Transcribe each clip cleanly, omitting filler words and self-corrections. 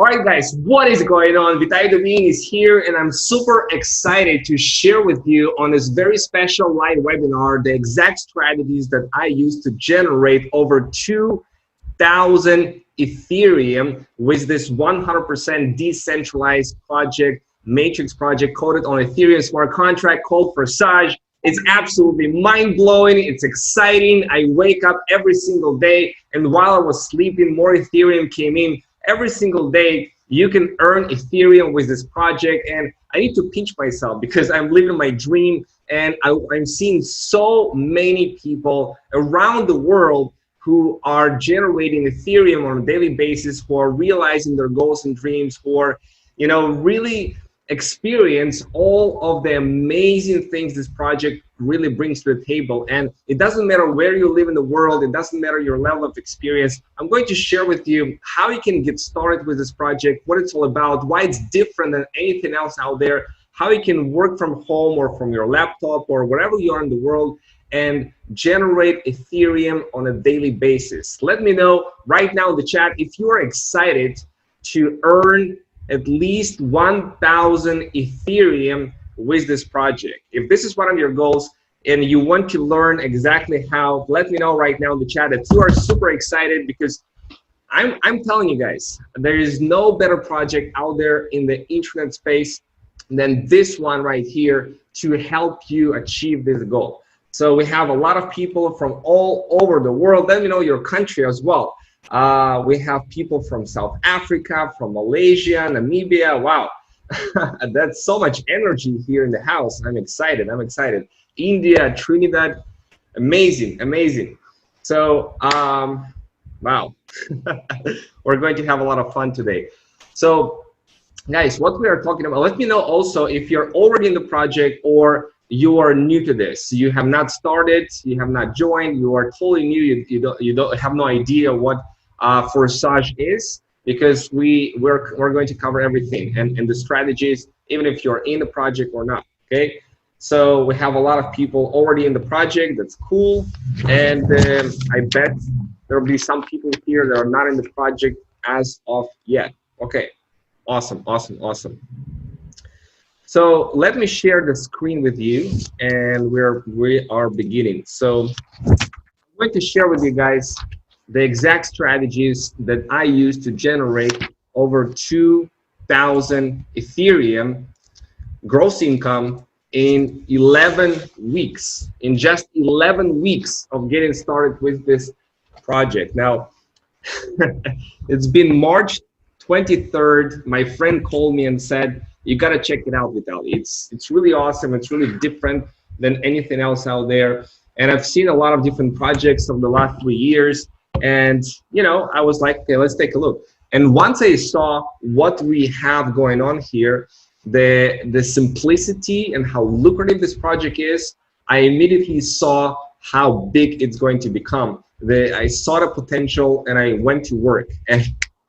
All right, guys, what is going on? Vitaly Dovin is here, and I'm super excited to share with you on this very special live webinar the exact strategies that I use to generate over 2,000 Ethereum with this 100% decentralized project, matrix project coded on Ethereum smart contract called Forsage. It's absolutely mind-blowing. It's exciting. I wake up every single day, and while I was sleeping, more Ethereum came in. Every single day, you can earn Ethereum with this project, and I need to pinch myself because I'm living my dream, and I'm seeing so many people around the world who are generating Ethereum on a daily basis, who are realizing their goals and dreams, who are, really experience all of the amazing things this project really brings to the table. And it doesn't matter where you live in the world, it doesn't matter your level of experience. I'm going to share with you how you can get started with this project, what it's all about, why it's different than anything else out there, how you can work from home or from your laptop or wherever you are in the world and generate Ethereum on a daily basis. Let me know right now in the chat if you are excited to earn at least 1,000 Ethereum with this project. If this is one of your goals and you want to learn exactly how, let me know right now in the chat that you are super excited, because I'm telling you guys, there is no better project out there in the internet space than this one right here to help you achieve this goal. So we have a lot of people from all over the world. Let me know your country as well. We have people from South Africa, from Malaysia, Namibia. Wow, that's so much energy here in the house. I'm excited. I'm excited. India, Trinidad, amazing. So, wow, we're going to have a lot of fun today. So, guys, what we are talking about, let me know also if you're already in the project or you are new to this. You have not started, you have not joined, you are totally new, you don't have no idea what Forsage is, because we're going to cover everything and the strategies, even if you're in the project or not. Okay, so we have a lot of people already in the project. That's cool, and I bet there will be some people here that are not in the project as of yet. Okay, awesome. So let me share the screen with you, and we are beginning. So I'm going to share with you guys the exact strategies that I use to generate over 2,000 Ethereum gross income in 11 weeks, in just 11 weeks of getting started with this project. Now, it's been March 23rd. My friend called me and said, you got to check it out, Vitaly. It's really awesome. It's really different than anything else out there. And I've seen a lot of different projects over the last 3 years. And, I was like, okay, let's take a look. And once I saw what we have going on here, the simplicity and how lucrative this project is, I immediately saw how big it's going to become. I saw the potential and I went to work, and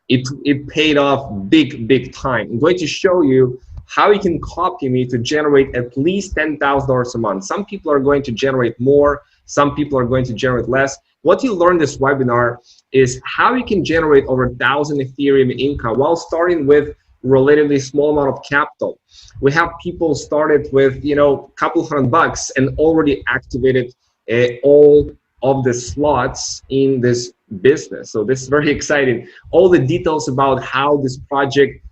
it paid off big time. I'm going to show you how you can copy me to generate at least $10,000 a month. Some people are going to generate more, some people are going to generate less. What you learn this webinar is how you can generate over 1,000 Ethereum income while starting with relatively small amount of capital. We have people started with, a couple $100 and already activated all of the slots in this business. So this is very exciting. All the details about how this project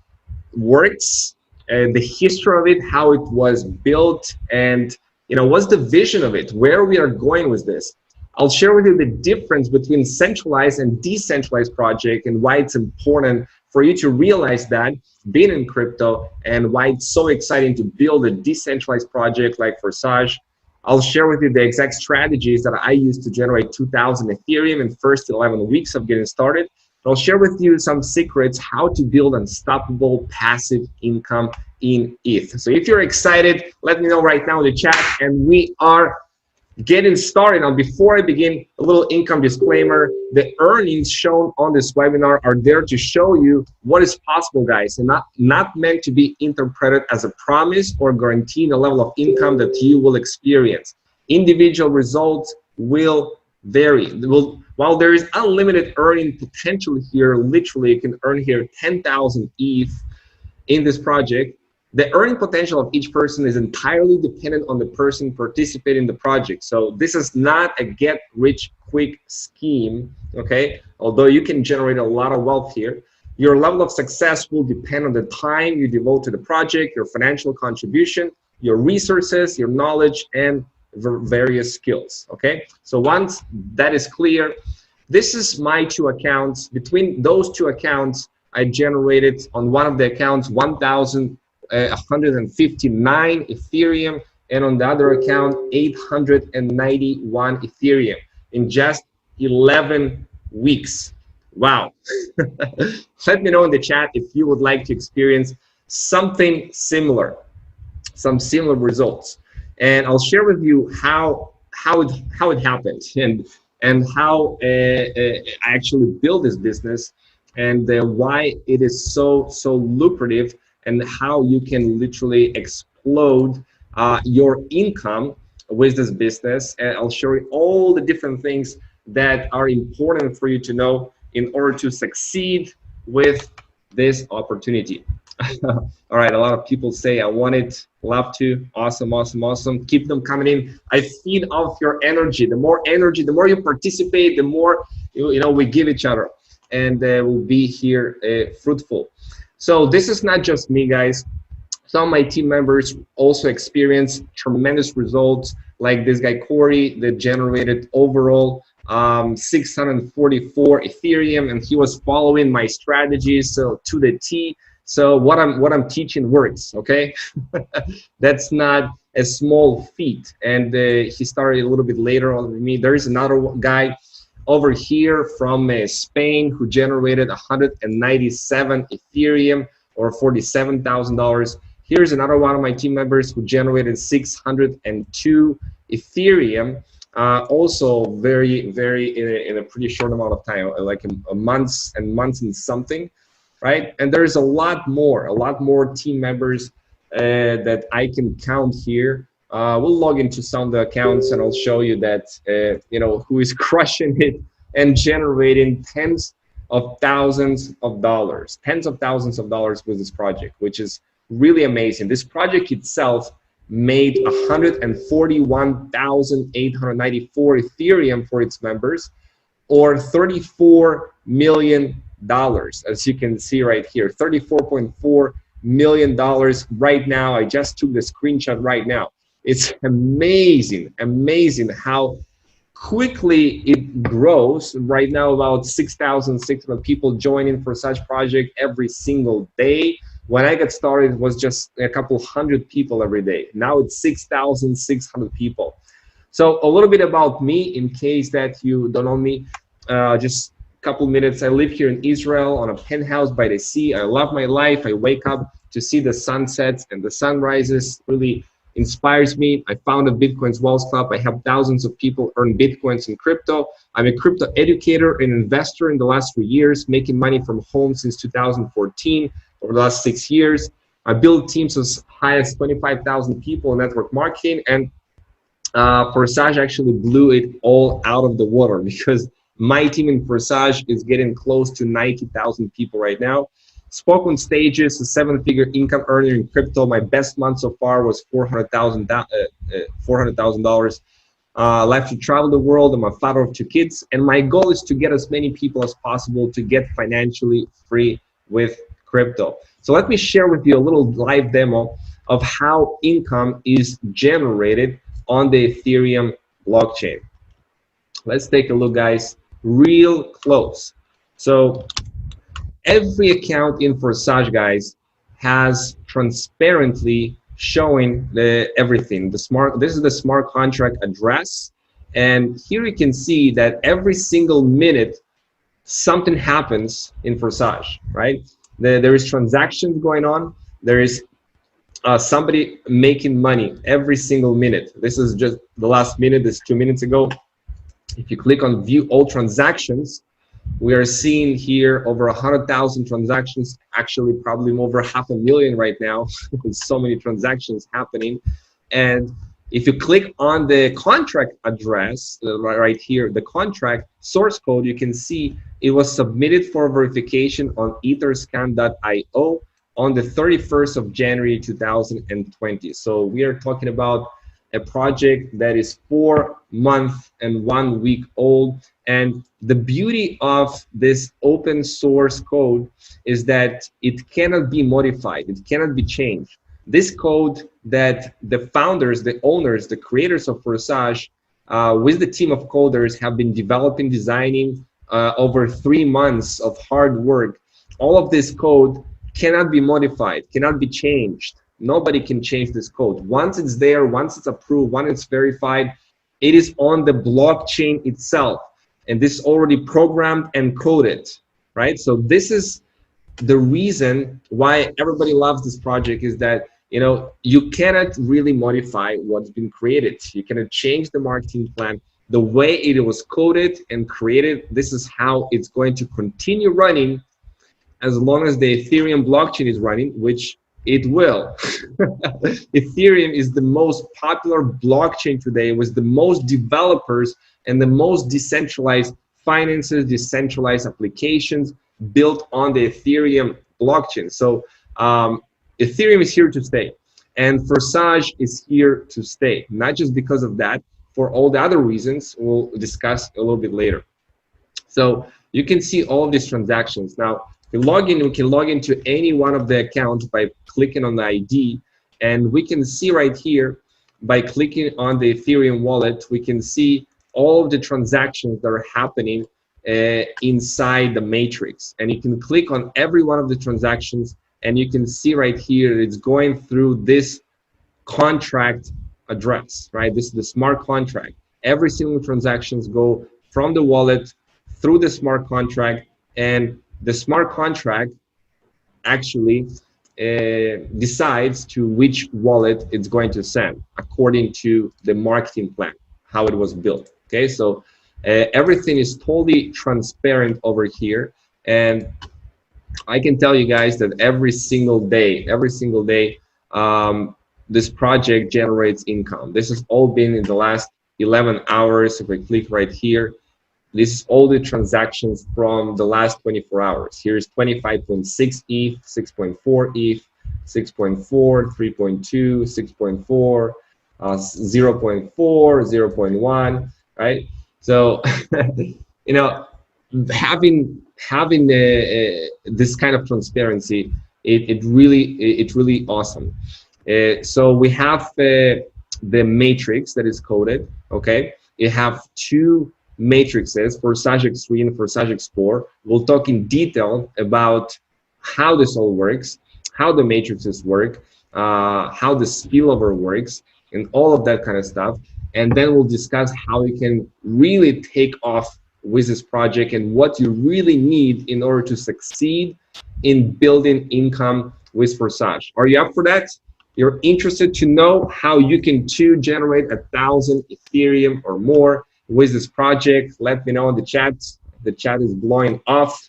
works, the history of it, how it was built, and what's the vision of it, where we are going with this. I'll share with you the difference between centralized and decentralized project and why it's important for you to realize that being in crypto, and why it's so exciting to build a decentralized project like Forsage. I'll share with you the exact strategies that I use to generate 2,000 Ethereum in the first 11 weeks of getting started. I'll share with you some secrets how to build unstoppable passive income in ETH. So if you're excited, let me know right now in the chat, and we are getting started. Now, before I begin, a little income disclaimer. The earnings shown on this webinar are there to show you what is possible, guys, and not meant to be interpreted as a promise or guaranteeing the level of income that you will experience. Individual results will Well, while there is unlimited earning potential here, literally you can earn here 10,000 ETH in this project. The earning potential of each person is entirely dependent on the person participating in the project. So this is not a get rich quick scheme, okay? Although you can generate a lot of wealth here, your level of success will depend on the time you devote to the project, your financial contribution, your resources, your knowledge, and various skills, okay? So once that is clear, this is my two accounts. Between those two accounts, I generated on one of the accounts 1,159 Ethereum, and on the other account 891 Ethereum in just 11 weeks. Wow. Let me know in the chat if you would like to experience something similar, some similar results, and I'll share with you how it happened and how I actually built this business, and why it is so lucrative, and how you can literally explode your income with this business. And I'll show you all the different things that are important for you to know in order to succeed with this opportunity. All right, a lot of people say I want it, love to. Awesome, awesome, awesome. Keep them coming in. I feed off your energy. The more energy, the more you participate, the more we give each other, and we'll be here fruitful. So this is not just me, guys. Some of my team members also experienced tremendous results, like this guy Corey that generated overall 644 Ethereum, and he was following my strategies so to the T. So what I'm teaching works, okay? That's not a small feat. And he started a little bit later on with me. There is another guy over here from Spain who generated 197 Ethereum or $47,000. Here's another one of my team members who generated 602 Ethereum. Also very in a pretty short amount of time, like a months and something, right? And there's a lot more team members that I can count here. We'll log into some of the accounts and I'll show you that who is crushing it and generating tens of thousands of dollars with this project, which is really amazing. This project itself made 141,894 Ethereum for its members, or $34 million, as you can see right here, $34.4 million right now. I just took the screenshot right now. It's amazing how quickly it grows. Right now, about 6,600 people joining Forsage project every single day. When I got started, it was just a couple hundred people every day. Now it's 6,600 people. So a little bit about me, in case that you don't know me, just a couple minutes. I live here in Israel on a penthouse by the sea. I love my life. I wake up to see the sunsets and the sunrises. Really inspires me. I founded Bitcoin's Wealth Club. I have thousands of people earn Bitcoins in crypto. I'm a crypto educator and investor in the last 3 years, making money from home since 2014. Over the last 6 years, I built teams as high as 25,000 people in network marketing, and Forsage actually blew it all out of the water, because my team in Forsage is getting close to 90,000 people right now. Spoke on stages, a 7-figure income earner in crypto. My best month so far was $400,000. Like to travel the world. I'm a father of 2 kids, and my goal is to get as many people as possible to get financially free with crypto. So let me share with you a little live demo of how income is generated on the Ethereum blockchain. Let's take a look, guys, real close. So every account in Forsage, guys, has transparently showing everything. This is the smart contract address, and here you can see that every single minute something happens in Forsage, right? There is transactions going on. There is somebody making money every single minute. This is just the last minute. This is 2 minutes ago. If you click on view all transactions, we are seeing here over 100,000 transactions, actually probably over 500,000 right now with so many transactions happening. And If you click on the contract address right here, the contract source code, you can see it was submitted for verification on etherscan.io on the 31st of January 2020. So we are talking about a project that is 4 months and 1 week old. And the beauty of this open source code is that it cannot be modified, it cannot be changed. This code that the founders, the owners, the creators of Forsage, with the team of coders have been developing, designing over 3 months of hard work. All of this code cannot be modified, cannot be changed. Nobody can change this code. Once it's there, once it's approved, once it's verified, it is on the blockchain itself. And this is already programmed and coded, right? So this is the reason why everybody loves this project, is that you cannot really modify what's been created. You cannot change the marketing plan. The way it was coded and created, this is how it's going to continue running as long as the Ethereum blockchain is running, which it will. Ethereum is the most popular blockchain today, with the most developers and the most decentralized finances, decentralized applications built on the Ethereum blockchain. So Ethereum is here to stay, and Forsage is here to stay, not just because of that, for all the other reasons we'll discuss a little bit later. So you can see all of these transactions. Now, we can log into any one of the accounts by clicking on the ID, and we can see right here, by clicking on the Ethereum wallet, we can see all of the transactions that are happening inside the matrix. And you can click on every one of the transactions, and you can see right here, it's going through this contract address, right? This is the smart contract. Every single transactions go from the wallet through the smart contract, and the smart contract actually decides to which wallet it's going to send according to the marketing plan, how it was built. Okay, so everything is totally transparent over here, and I can tell you guys that every single day, this project generates income. This has all been in the last 11 hours. If I click right here, this is all the transactions from the last 24 hours. Here's 25.6 ETH, 6.4 ETH, 6.4, 3.2, 6.4, 0.4, 0.1, right? So, having this kind of transparency, it's really awesome. So we have the matrix that is coded. Okay, you have two matrices, Forsage X3 and Forsage X4. We'll talk in detail about how this all works, how the matrices work, how the spillover works, and all of that kind of stuff. And then we'll discuss how you can really take off with this project and what you really need in order to succeed in building income with Forsage. Are you up for that? You're interested to know how you can too generate 1,000 Ethereum or more with this project? Let me know in the chat. The chat is blowing off.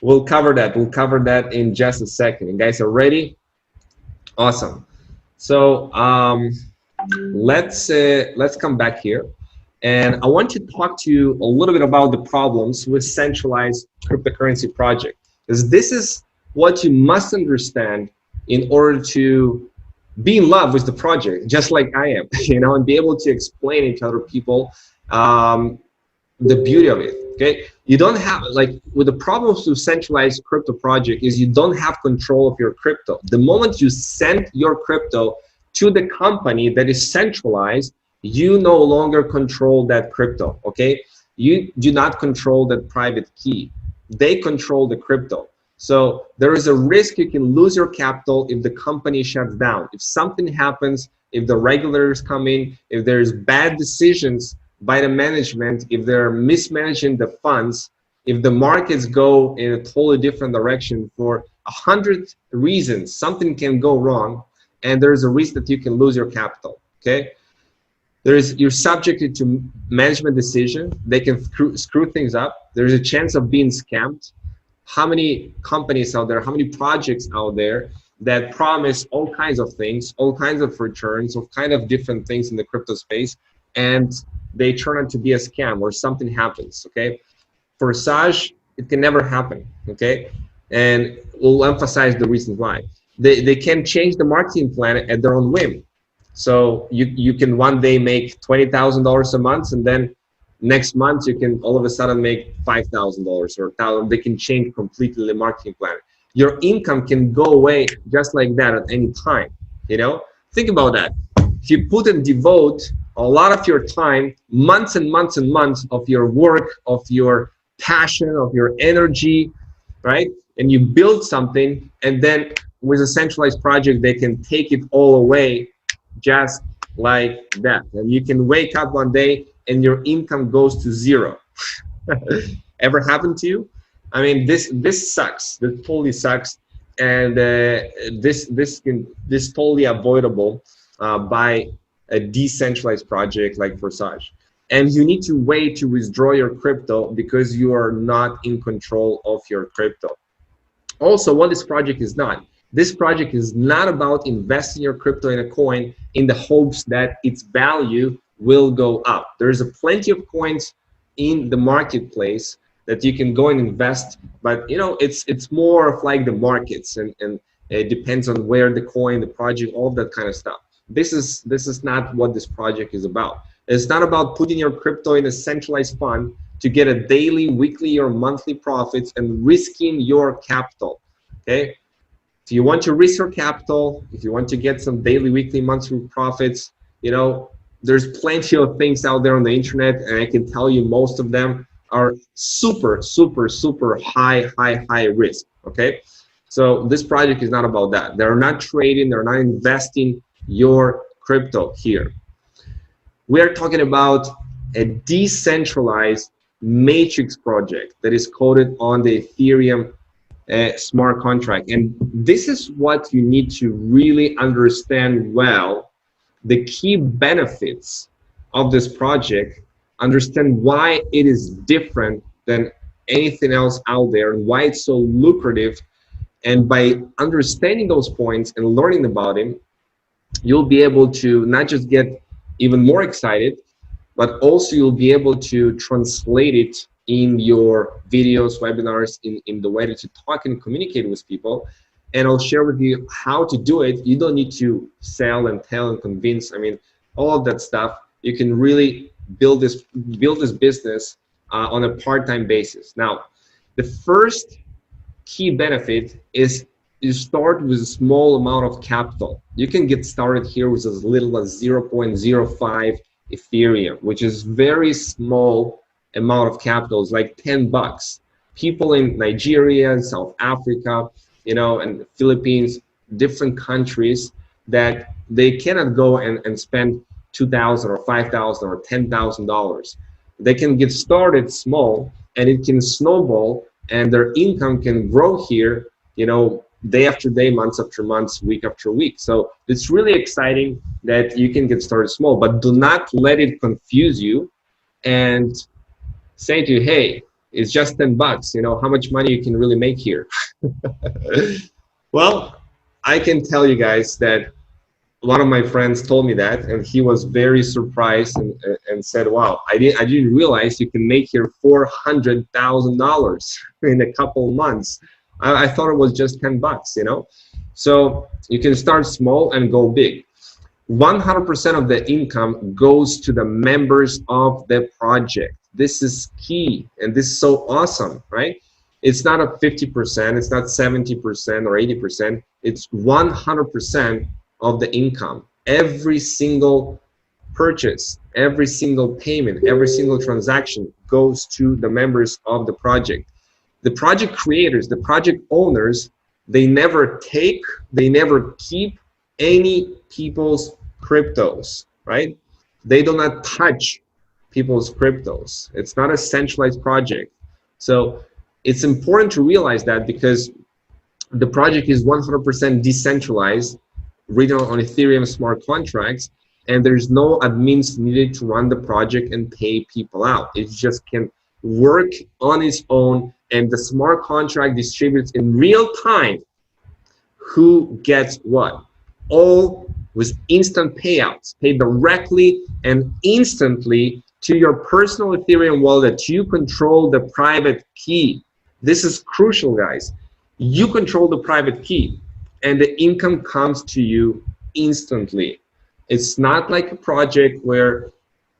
We'll cover that. We'll cover that in just a second. You guys are ready? Awesome. So let's come back here, and I want to talk to you a little bit about the problems with centralized cryptocurrency project, because this is what you must understand in order to be in love with the project, just like I am, and be able to explain it to other people the beauty of it. Okay, you don't have, like, with the problems with centralized crypto project is you don't have control of your crypto. The moment you send your crypto to the company that is centralized, you no longer control that crypto. Okay, you do not control that private key. They control the crypto. So there is a risk you can lose your capital if the company shuts down. If something happens, if the regulators come in, if there's bad decisions by the management, if they're mismanaging the funds, if the markets go in a totally different direction for 100 reasons, something can go wrong, and there's a risk that you can lose your capital. Okay, you're subjected to management decision. They can screw things up. There's a chance of being scammed. How many companies out there, how many projects out there that promise all kinds of things, all kinds of returns, all kind of different things in the crypto space, and they turn out to be a scam or something happens, okay? Forsage, it can never happen, okay? And we'll emphasize the reasons why. They can change the marketing plan at their own whim. So you can one day make $20,000 a month, and then next month you can all of a sudden make $5,000 or 1,000. They can change completely the marketing plan. Your income can go away just like that at any time. You know, think about that. If you put and devote a lot of your time, months and months and months of your work, of your passion, of your energy, right? And you build something, and then with a centralized project, they can take it all away just like that. And you can wake up one day and your income goes to zero. Ever happened to you? I mean, this sucks. This totally sucks, and this totally avoidable by a decentralized project like Forsage. And you need to wait to withdraw your crypto because you are not in control of your crypto. Also, what this project is not. This project is not about investing your crypto in a coin in the hopes that its value will go up. There's plenty of coins in the marketplace that you can go and invest, but you know, it's more of like the markets, and it depends on where the coin, the project, all that kind of stuff. This is not what this project is about. It's not about putting your crypto in a centralized fund to get a daily, weekly, or monthly profits and risking your capital, okay? If you want to risk your capital, if you want to get some daily, weekly, monthly profits, you know, there's plenty of things out there on the internet, and I can tell you most of them are super, super, super high risk, okay? So this project is not about that. They're not trading, they're not investing your crypto here. We are talking about a decentralized matrix project that is coded on the Ethereum smart contract. And this is what you need to really understand well, the key benefits of this project, understand why it is different than anything else out there and why it's so lucrative. And by understanding those points and learning about them, you'll be able to not just get even more excited, but also you'll be able to translate it in your videos, webinars, in the way that you talk and communicate with people. And I'll share with you how to do it. You don't need to sell and tell and convince. I mean, all of that stuff, you can really build this business on a part-time basis. Now, the first key benefit is you start with a small amount of capital. You can get started here with as little as 0.05 Ethereum, which is very small amount of capital. It's like 10 bucks. People in Nigeria, South Africa, you know, and the Philippines, different countries, that they cannot go and spend $2,000 or $5,000 or $10,000. They can get started small, and it can snowball, and their income can grow here, you know, day after day, months after months, week after week. So it's really exciting that you can get started small, but do not let it confuse you and say to you, hey, it's just 10 bucks, you know, how much money you can really make here. Well, I can tell you guys that one of my friends told me that, and he was very surprised and said, wow, I didn't realize you can make here $400,000 in a couple months. I thought it was just 10 bucks, you know? So you can start small and go big. 100% of the income goes to the members of the project. This is key, and this is so awesome, right? It's not a 50%, it's not 70% or 80%, it's 100% of the income. Every single purchase, every single payment, every single transaction goes to the members of the project. The project creators, the project owners, they never take, they never keep any people's cryptos, right? They do not touch people's cryptos. It's not a centralized project. So it's important to realize that, because the project is 100% decentralized, written on Ethereum smart contracts, and there's no admins needed to run the project and pay people out. It just can work on its own, and the smart contract distributes in real time who gets what? All with instant payouts, paid directly and instantly to your personal Ethereum wallet. You control the private key. This is crucial, guys. You control the private key and the income comes to you instantly. It's not like a project where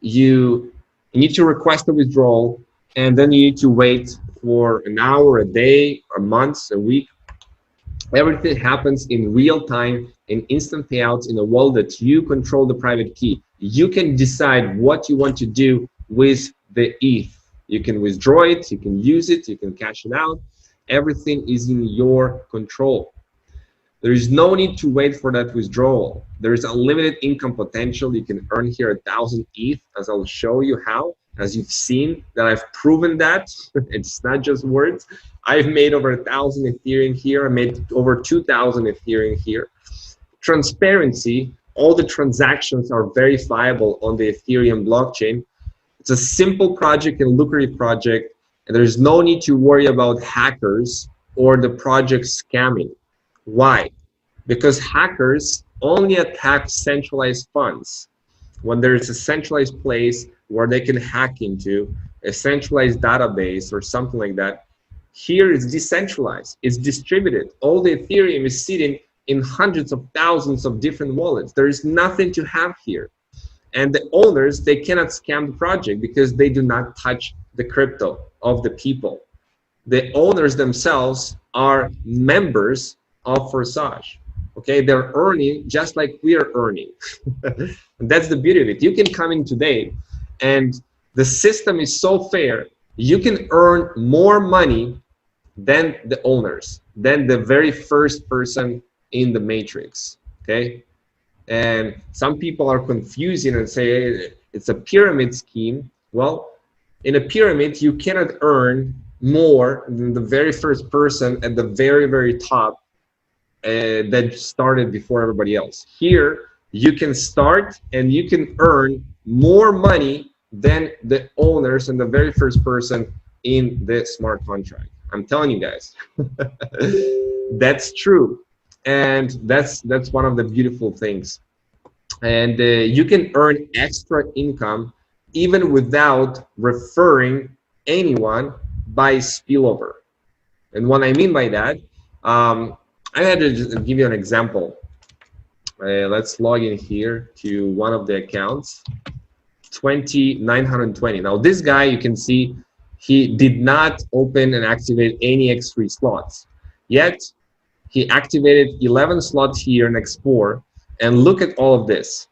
you need to request a withdrawal and then you need to wait for an hour, a day, a month, a week. Everything happens in real time, in instant payouts, in a wallet. You control the private key. You can decide what you want to do with the ETH. You can withdraw it, you can use it, you can cash it out. Everything is in your control. There is no need to wait for that withdrawal. There is unlimited income potential. You can earn here 1,000 ETH, as I'll show you how. As you've seen that I've proven that. It's not just words. I've made over 1,000 Ethereum here. I made over 2,000 Ethereum here. Transparency, all the transactions are verifiable on the Ethereum blockchain. It's a simple project and lucrative project, and there's no need to worry about hackers or the project scamming. Why? Because hackers only attack centralized funds. When there's a centralized place where they can hack into, a centralized database or something like that, here it's decentralized, it's distributed. All the Ethereum is sitting in hundreds of thousands of different wallets. There is nothing to have here. And the owners, they cannot scam the project because they do not touch the crypto of the people. The owners themselves are members of Forsage. Okay, they're earning just like we are earning. And that's the beauty of it. You can come in today and the system is so fair. You can earn more money than the owners, than the very first person in the matrix. Okay, and some people are confusing and say hey, it's a pyramid scheme. Well, in a pyramid, you cannot earn more than the very first person at the very, very top that started before everybody else. Here, you can start and you can earn more money than the owners and the very first person in the smart contract. I'm telling you guys, that's true. And that's one of the beautiful things. And you can earn extra income even without referring anyone by spillover. And what I mean by that, I had to just give you an example. Let's log in here to one of the accounts, 20920. Now this guy, you can see, he did not open and activate any X3 slots. Yet, he activated 11 slots here in X4, and look at all of this.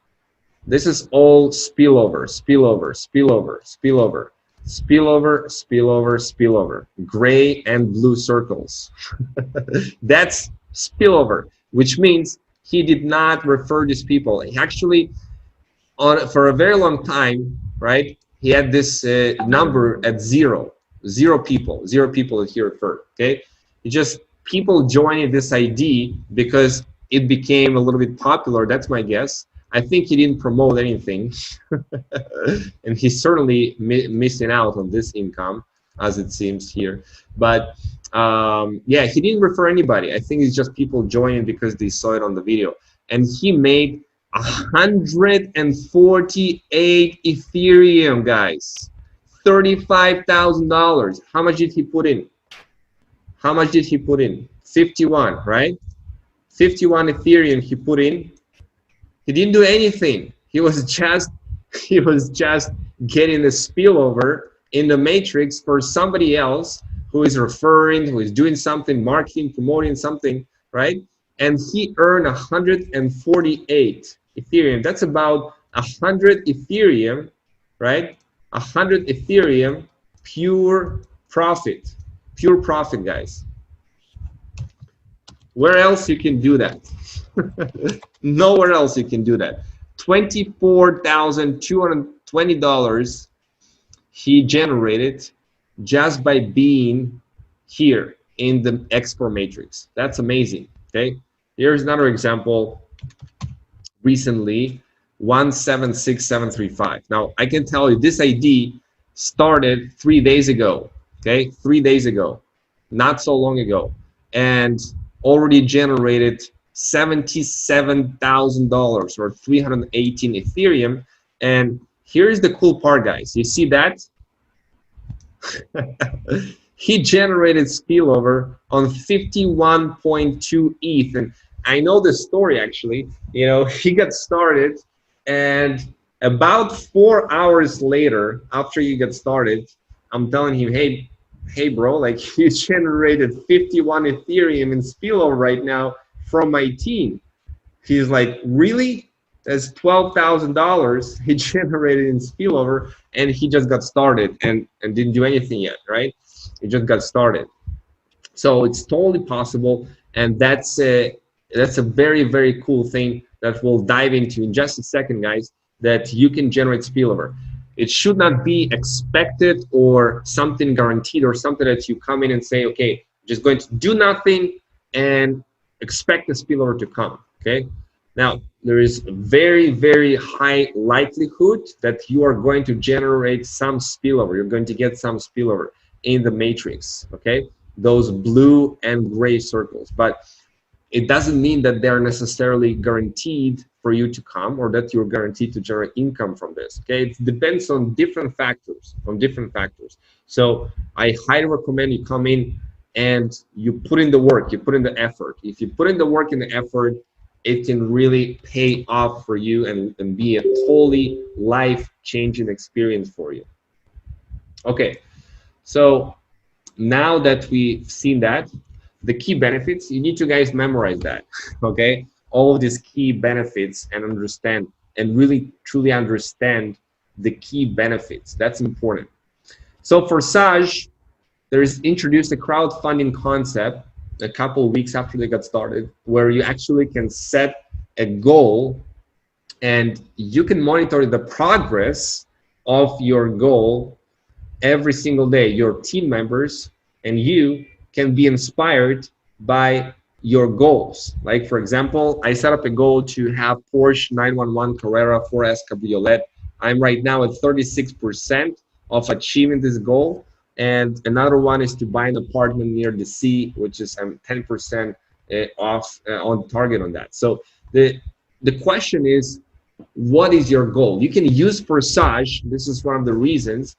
This is all spillover, spillover, spillover, spillover, spillover, spillover, spillover, gray and blue circles. That's spillover, which means he did not refer these people. He actually, for a very long time, right, he had this number at zero people that he referred, okay? It just, people joining this ID because it became a little bit popular, that's my guess. I think he didn't promote anything. And he's certainly missing out on this income, as it seems here. But yeah, he didn't refer anybody. I think it's just people joining because they saw it on the video. And he made 148 Ethereum, guys. $35,000. How much did he put in? How much did he put in? 51, right? 51 Ethereum he put in. He didn't do anything. He was just getting the spillover in the matrix for somebody else who is referring, who is doing something, marketing, promoting something, right? And he earned 148 Ethereum. That's about 100 Ethereum, right? 100 Ethereum, pure profit, guys. Where else you can do that? Nowhere else you can do that. $24,220 he generated just by being here in the X4 matrix. That's amazing. Okay, here's another example. Recently, 176735. Now I can tell you this ID started 3 days ago. Okay, 3 days ago, not so long ago, and already generated $77,000 or 318 Ethereum. And here's the cool part, guys. You see that? He generated spillover on 51.2 ETH. And I know the story actually. You know, he got started, and about 4 hours later, after you get started, I'm telling him, hey bro, like you generated 51 Ethereum in spillover right now from my team. He's like, really? That's $12,000 he generated in spillover, and he just got started and didn't do anything yet, right? He just got started. So it's totally possible, and that's a very, very cool thing that we'll dive into in just a second, guys, that you can generate spillover. It should not be expected or something guaranteed or something that you come in and say, okay, just going to do nothing and expect the spillover to come, okay? Now, there is a very, very high likelihood that you are going to generate some spillover. You're going to get some spillover in the matrix, okay? Those blue and gray circles. But it doesn't mean that they're necessarily guaranteed for you to come or that you're guaranteed to generate income from this, okay? It depends on different factors, So I highly recommend you come in and you put in the work, you put in the effort. If you put in the work and the effort, it can really pay off for you and be a totally life-changing experience for you. Okay, so now that we've seen that, the key benefits, you need to guys memorize that, okay? All of these key benefits and understand and really truly understand the key benefits. That's important. So Forsage, there's introduced a crowdfunding concept a couple of weeks after they got started, where you actually can set a goal and you can monitor the progress of your goal every single day. Your team members and you can be inspired by your goals. Like for example, I set up a goal to have Porsche 911 Carrera 4S Cabriolet. I'm right now at 36% of achieving this goal. And another one is to buy an apartment near the sea, which is 10% off on target on that. So the question is, what is your goal? You can use Forsage. This is one of the reasons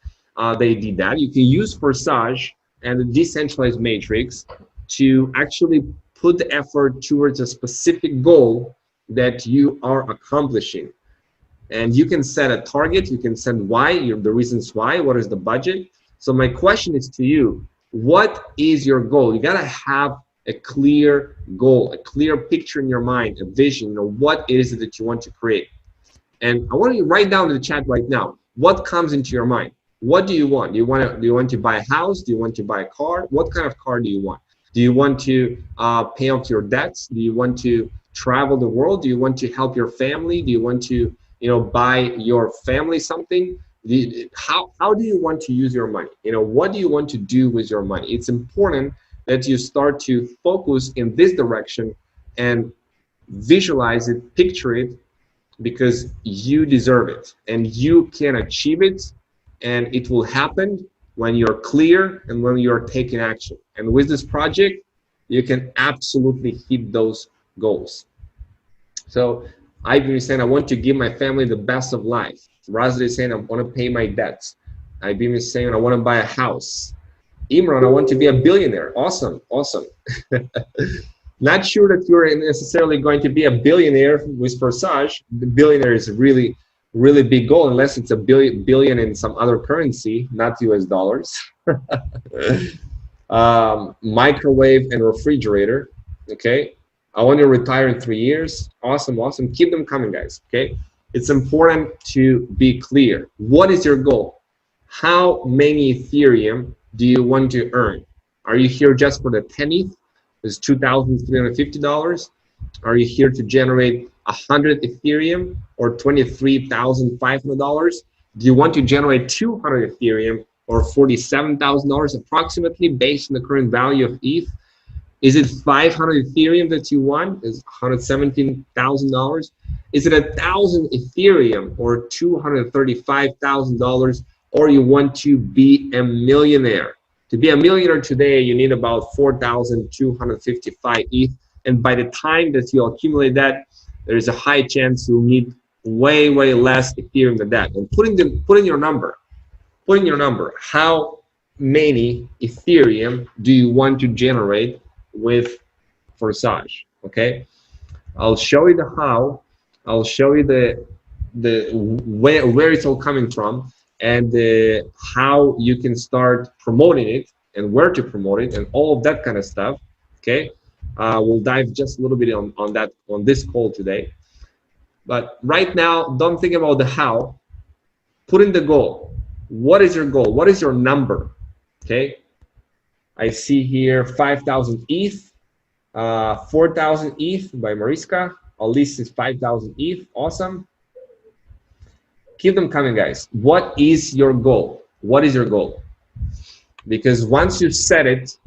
they did that. You can use Forsage and the decentralized matrix to actually put the effort towards a specific goal that you are accomplishing. And you can set a target, you can set why, the reasons why, what is the budget. So my question is to you, what is your goal? You gotta have a clear goal, a clear picture in your mind, a vision, what is it that you want to create? And I want you to write down in the chat right now, what comes into your mind? What do you want? Do you want to buy a house? Do you want to buy a car? What kind of car do you want? Do you want to pay off your debts? Do you want to travel the world? Do you want to help your family? Do you want to, buy your family something? How do you want to use your money? What do you want to do with your money? It's important that you start to focus in this direction and visualize it, picture it, because you deserve it and you can achieve it, and it will happen when you're clear and when you're taking action. And with this project, you can absolutely hit those goals. So I've been saying I want to give my family the best of life. Razda is saying I want to pay my debts. I've been saying I want to buy a house. Imran, I want to be a billionaire. Awesome, awesome. Not sure that you're necessarily going to be a billionaire with Forsage. The billionaire is a really, really big goal, unless it's a billion in some other currency, not US dollars. Microwave and refrigerator, okay? I want to retire in 3 years. Awesome, awesome. Keep them coming, guys, okay? It's important to be clear. What is your goal? How many Ethereum do you want to earn? Are you here just for the 10 ETH? It's $2,350. Are you here to generate 100 Ethereum or $23,500? Do you want to generate 200 Ethereum or $47,000 approximately based on the current value of ETH? Is it 500 Ethereum that you want? Is $117,000? Is it 1,000 Ethereum or $235,000? Or you want to be a millionaire? To be a millionaire today, you need about 4,255 ETH. And by the time that you accumulate that, there is a high chance you'll need way, way less Ethereum than that. And put in your number, how many Ethereum do you want to generate with Forsage? Okay, I'll show you the how. I'll show you the where it's all coming from, and how you can start promoting it and where to promote it and all of that kind of stuff. Okay, we'll dive just a little bit on that on this call today. But right now, don't think about the how. Put in the goal. What is your goal? What is your number? Okay, I see here 5,000 ETH, 4,000 ETH by Mariska. At least it's 5,000 ETH. Awesome. Keep them coming, guys. What is your goal? What is your goal? Because once you set it,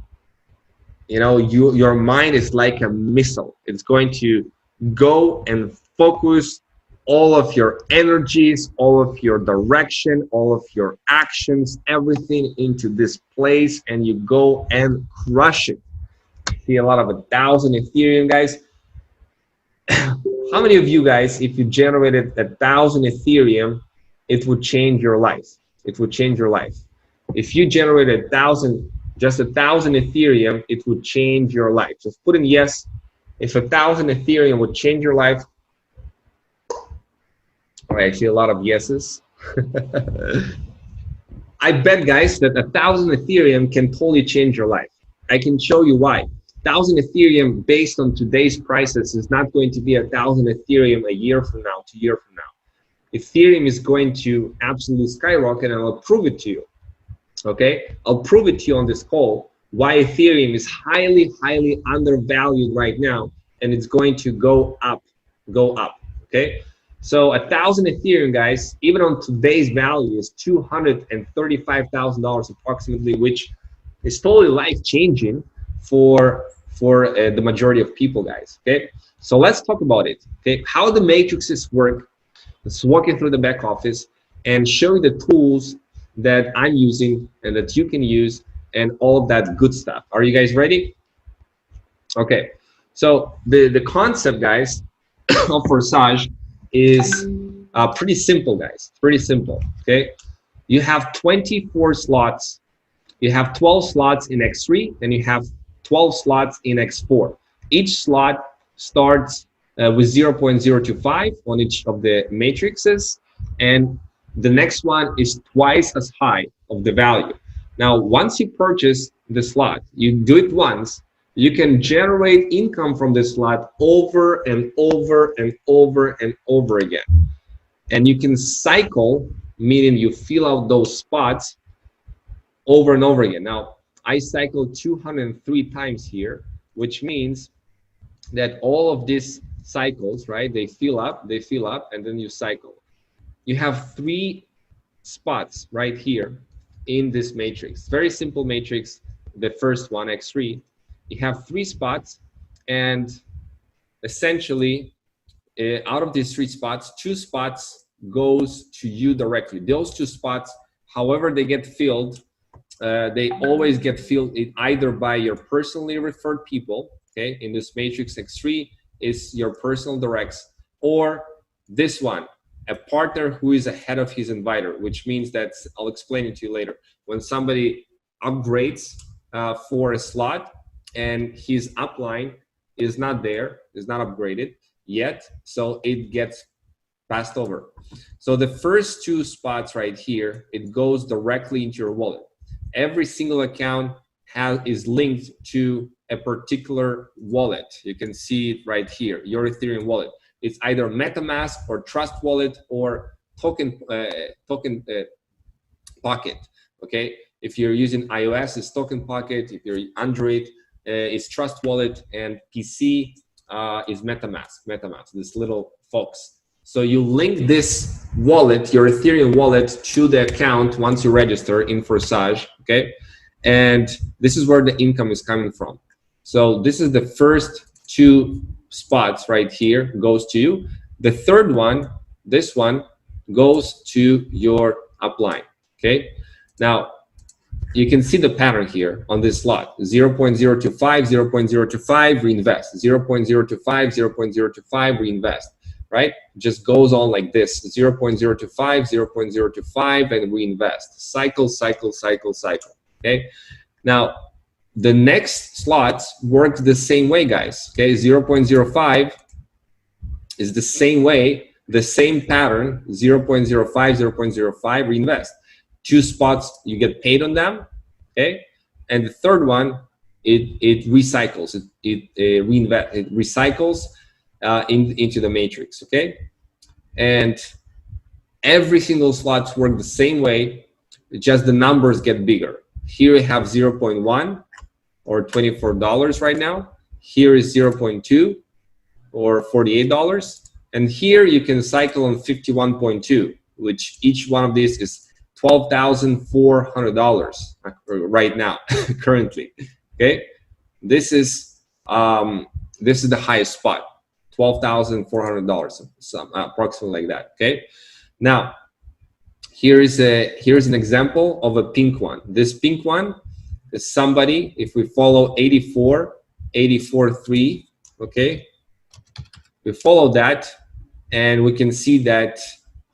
you know, your mind is like a missile. It's going to go and focus all of your energies, all of your direction, all of your actions, everything into this place, and you go and crush it. See a lot of 1,000 Ethereum, guys. How many of you guys, if you generated 1,000 Ethereum, it would change your life? It would change your life. If you generated 1,000, just 1,000 Ethereum, it would change your life. Just put in yes. If 1,000 Ethereum would change your life. All right, I see a lot of yeses. I bet, guys, that 1,000 Ethereum can totally change your life. I can show you why. 1,000 Ethereum based on today's prices is not going to be 1,000 Ethereum a year from now, 2 years from now. Ethereum is going to absolutely skyrocket, and I'll prove it to you. Okay, I'll prove it to you on this call why Ethereum is highly, highly undervalued right now, and it's going to go up, okay? So 1,000 Ethereum, guys, even on today's value, is $235,000 approximately, which is totally life-changing for the majority of people, guys. Okay, so let's talk about it. Okay, how the matrices work. Let's walk you through the back office and show you the tools that I'm using and that you can use and all that good stuff. Are you guys ready? Okay, so the concept, guys, of Forsage is pretty simple, guys. Pretty simple. Okay, you have 24 slots. You have 12 slots in X3, and you have 12 slots in X4. Each slot starts with 0.025 on each of the matrices, and the next one is twice as high of the value. Now, once you purchase the slot, you do it once, you can generate income from the slot over and over and over and over again. And you can cycle, meaning you fill out those spots over and over again. Now, I cycled 203 times here, which means that all of these cycles, right, they fill up, and then you cycle. You have 3 spots right here in this matrix. Very simple matrix, the first one, X3. You have 3 spots, and essentially, out of these 3 spots, 2 spots goes to you directly. Those 2 spots, however they get filled, they always get filled either by your personally referred people, okay? In this matrix, X3 is your personal directs, or this one, a partner who is ahead of his inviter, which means that, I'll explain it to you later. When somebody upgrades for a slot and his upline is not there, is not upgraded yet, so it gets passed over. So the first 2 spots right here, it goes directly into your wallet. Every single account is linked to a particular wallet. You can see it right here, your Ethereum wallet. It's either MetaMask or Trust Wallet or Token Pocket. Okay, if you're using iOS, it's Token Pocket. If you're Android, it's Trust Wallet, and PC is MetaMask. This little fox. So you link this wallet, your Ethereum wallet, to the account once you register in Forsage, okay? And this is where the income is coming from. So this is the first 2 spots right here, goes to you. The third one, this one, goes to your upline, okay? Now, you can see the pattern here on this slot. 0.025, 0.025, reinvest. 0.025, 0.025, reinvest. Right? Just goes on like this. 0.025, 0.025, and reinvest. Cycle, cycle, cycle, cycle. Okay? Now, the next slots work the same way, guys. Okay? 0.05 is the same way, the same pattern. 0.05, 0.05, reinvest. 2 spots, you get paid on them. Okay? And the third one, it recycles. It recycles into the matrix. Okay? And every single slots work the same way, just the numbers get bigger. Here we have 0.1 or $24 right now. Here is 0.2 or $48. And here you can cycle on 51.2, which each one of these is $12,400 right now, currently. Okay, this is the highest spot, $12,400, approximately like that. Okay, now here's an example of a pink one. This pink one is somebody, if we follow 84.3, okay, we follow that, and we can see that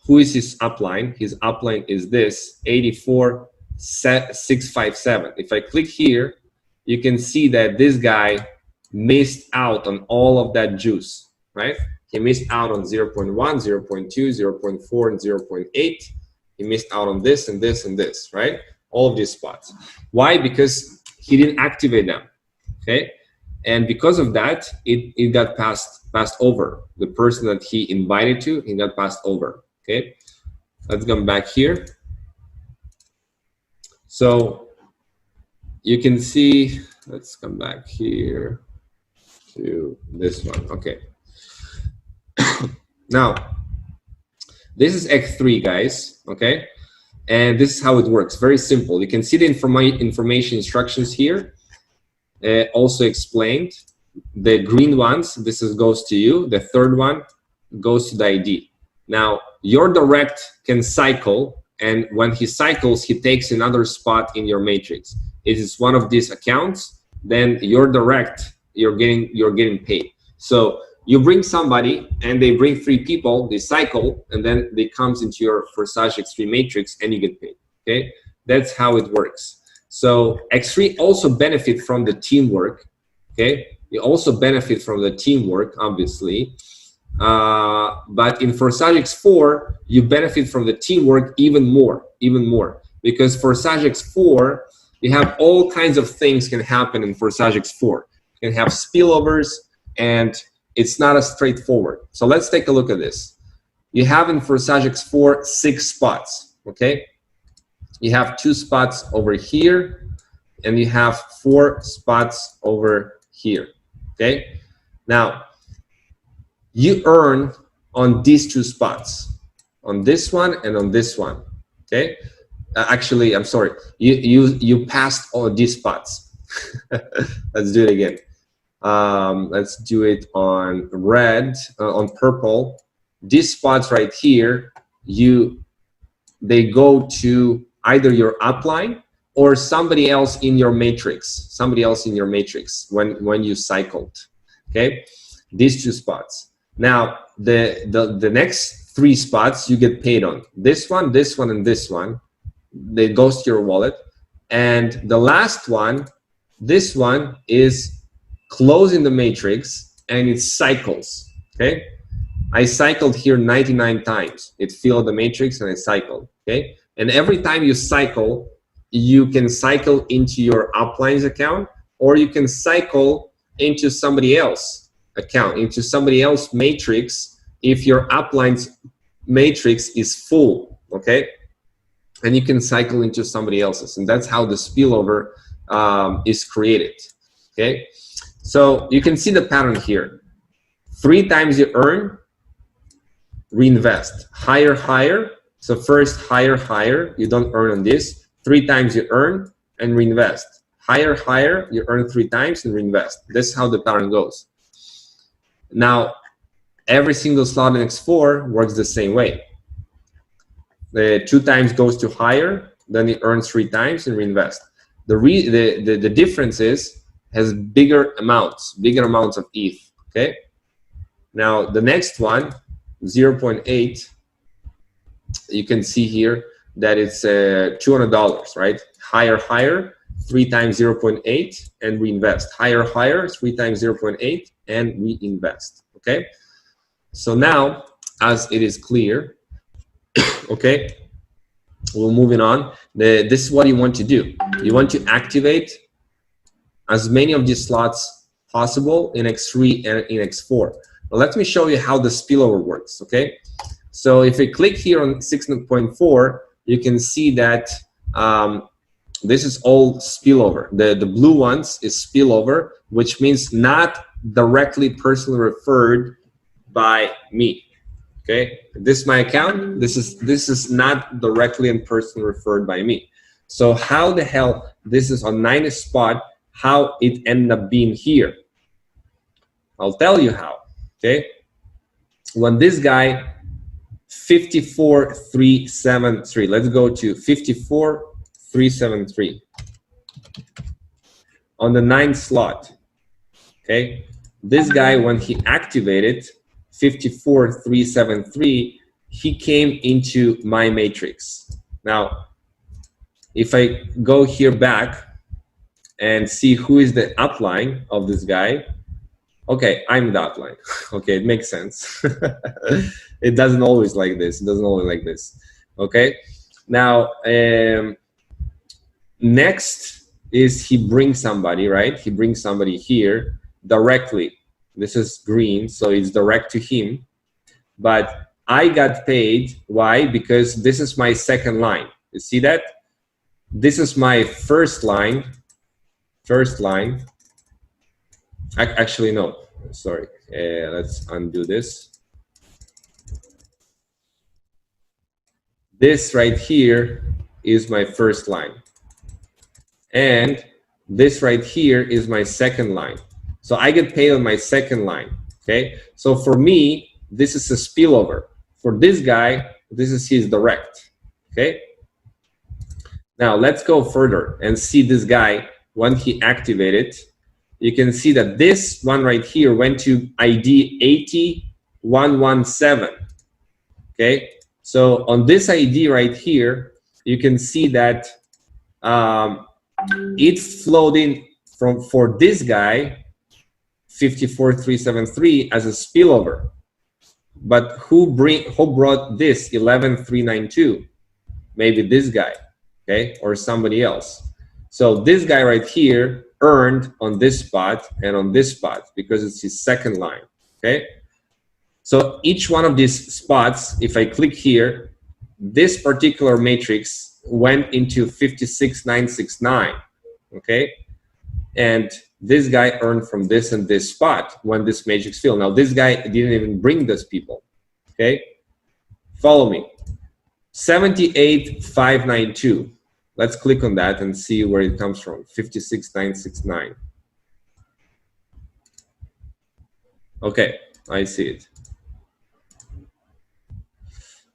who is his upline. His upline is this 84,657. If I click here, you can see that this guy missed out on all of that juice, right? He missed out on 0.1, 0.2, 0.4, and 0.8. He missed out on this and this and this, right? All of these spots. Why? Because he didn't activate them, okay? And because of that, it got passed over. The person that he invited to, he got passed over, okay? Let's come back here. So you can see, let's come back here to this one, okay. Now, this is X3, guys, okay? And this is how it works, very simple. You can see the information instructions here, also explained. The green ones, this goes to you. The third one goes to the ID. Now, your direct can cycle, and when he cycles, he takes another spot in your matrix. It is one of these accounts, then your direct, you're getting paid. So you bring somebody, and they bring 3 people, they cycle, and then they comes into your Forsage X3 matrix, and you get paid. Okay, that's how it works. So X3 also benefit from the teamwork. Okay, you also benefit from the teamwork, obviously. But in Forsage X4, you benefit from the teamwork even more, because Forsage X4, you have all kinds of things can happen in Forsage X4. You can have spillovers, and it's not as straightforward. So let's take a look at this. You have in Forsage X4 6 spots, okay? You have 2 spots over here, and you have 4 spots over here, okay? Now, you earn on these 2 spots, on this one and on this one, okay? Actually, I'm sorry, you passed all these spots. Let's do it again. Let's do it on red, on purple. These spots right here, they go to either your upline or somebody else in your matrix. When you cycled, okay? These 2 spots. Now, the next 3 spots you get paid on. This one, and this one. They goes to your wallet. And the last one, this one is closing the matrix, and it cycles, okay? I cycled here 99 times. It filled the matrix, and I cycled, okay? And every time you cycle, you can cycle into your upline's account, or you can cycle into somebody else's account, into somebody else's matrix if your upline's matrix is full, okay? And you can cycle into somebody else's, and that's how the spillover is created, okay? So you can see the pattern here. 3 times you earn, reinvest. Higher, higher. So first, higher, higher. You don't earn on this. 3 times you earn and reinvest. Higher, higher. You earn 3 times and reinvest. This is how the pattern goes. Now, every single slot in X4 works the same way. The 2 times goes to higher, then it earns 3 times and reinvest. The difference is has bigger amounts of ETH. Okay. Now the next one, 0.8, you can see here that it's $200, right? Higher, 3 times 0.8 and reinvest. Higher, 3 times 0.8 and reinvest. Okay. So now, as it is clear, okay, we're moving on. This is what you want to do. You want to activate as many of these slots possible in X3 and in X4. Now, let me show you how the spillover works, okay? So if I click here on 6.4, you can see that this is all spillover. The blue ones is spillover, which means not directly personally referred by me. Okay, this is my account. This is not directly and personally referred by me. So how the hell this is on 90 spot? How it ended up being here? I'll tell you how. Okay, when this guy 54,373. Let's go to 54,373 on the 9th slot. Okay, this guy when he activated 54,373, he came into my matrix. Now, if I go here back and see who is the upline of this guy, okay, I'm the upline. Okay, it makes sense. It doesn't always like this. It doesn't always like this. Okay, now next is he brings somebody, right? He brings somebody here directly. This is green, so it's direct to him. But I got paid. Why? Because this is my second line. You see that? This is my first line. Actually, no. Sorry. Let's undo this. This right here is my first line. And this right here is my second line. So I get paid on my second line, okay? So for me, this is a spillover. For this guy, this is his direct, okay? Now let's go further and see this guy when he activated. You can see that this one right here went to ID 80117, okay? So on this ID right here, you can see that it flowed in for this guy 54,373 as a spillover, but who brought this 11,392? Maybe this guy, okay, or somebody else. So this guy right here earned on this spot and on this spot because it's his second line, okay. So each one of these spots, if I click here, this particular matrix went into 56,969, okay, and this guy earned from this and this spot when this matrix filled. Now this guy didn't even bring those people, okay? Follow me. 78,592. Let's click on that and see where it comes from. 56,969. Okay, I see it.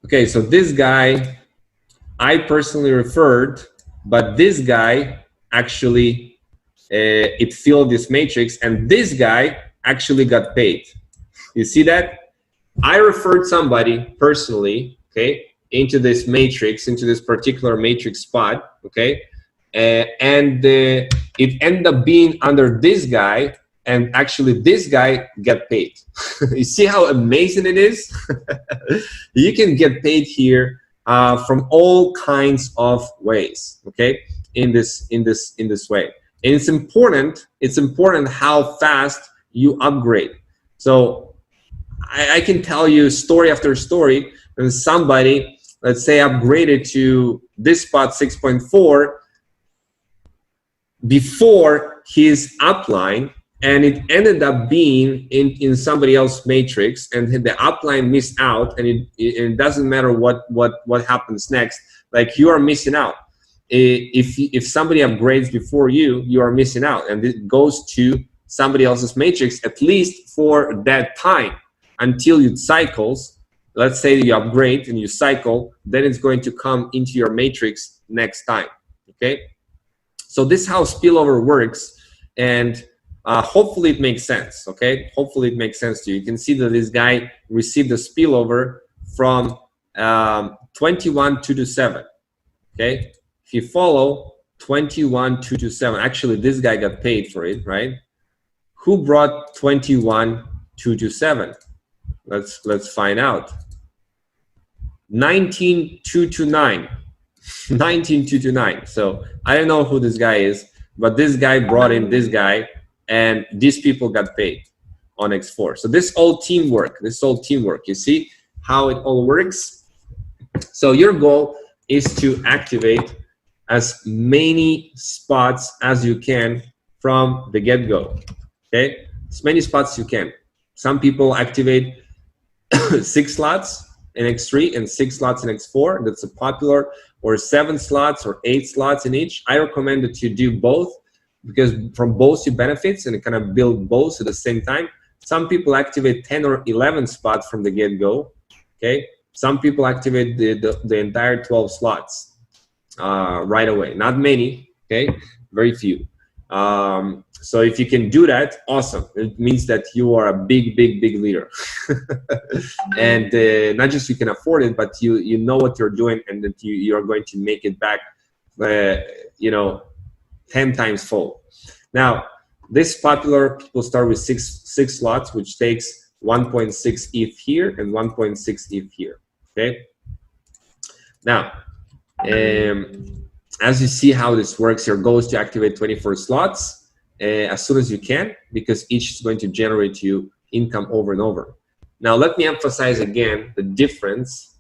Okay, so this guy I personally referred, but this guy actually it filled this matrix, and this guy actually got paid. You see that? I referred somebody personally, okay, into this matrix, into this particular matrix spot, okay, and it ended up being under this guy, and actually this guy got paid. You see how amazing it is? You can get paid here from all kinds of ways, okay, in this way. And it's important how fast you upgrade. So I can tell you story after story when somebody, let's say, upgraded to this spot 6.4 before his upline, and it ended up being in somebody else's matrix, and the upline missed out, and it doesn't matter what happens next. Like, you are missing out. If somebody upgrades before you, you are missing out, and it goes to somebody else's matrix, at least for that time, until it cycles, let's say you upgrade and you cycle, then it's going to come into your matrix next time. Okay, so this is how spillover works, and hopefully it makes sense. Okay, hopefully it makes sense to you. You can see that this guy received a spillover from 21,227. Okay, if you follow 21,227, actually this guy got paid for it, right? Who brought 21,227? Let's find out. 19,229. 19,229. So I don't know who this guy is, but this guy brought in this guy, and these people got paid on X4. So this all teamwork. This is all teamwork. You see how it all works? So your goal is to activate as many spots as you can from the get-go. Okay, as many spots you can. Some people activate 6 slots in X3 and 6 slots in X4. That's a popular, or 7 slots or 8 slots in each. I recommend that you do both, because from both you benefits and kind of build both at the same time. Some people activate 10 or 11 spots from the get-go. Okay, some people activate the entire 12 slots right away. Not many. Okay, very few. So if you can do that, awesome. It means that you are a big leader. And not just you can afford it, but you know what you're doing, and that you are going to make it back, 10 times fold. Now, this popular, people start with six slots, which takes 1.6 ETH here and 1.6 ETH here. Okay. Now, as you see how this works, your goal is to activate 24 slots as soon as you can, because each is going to generate you income over and over. Now, let me emphasize again the difference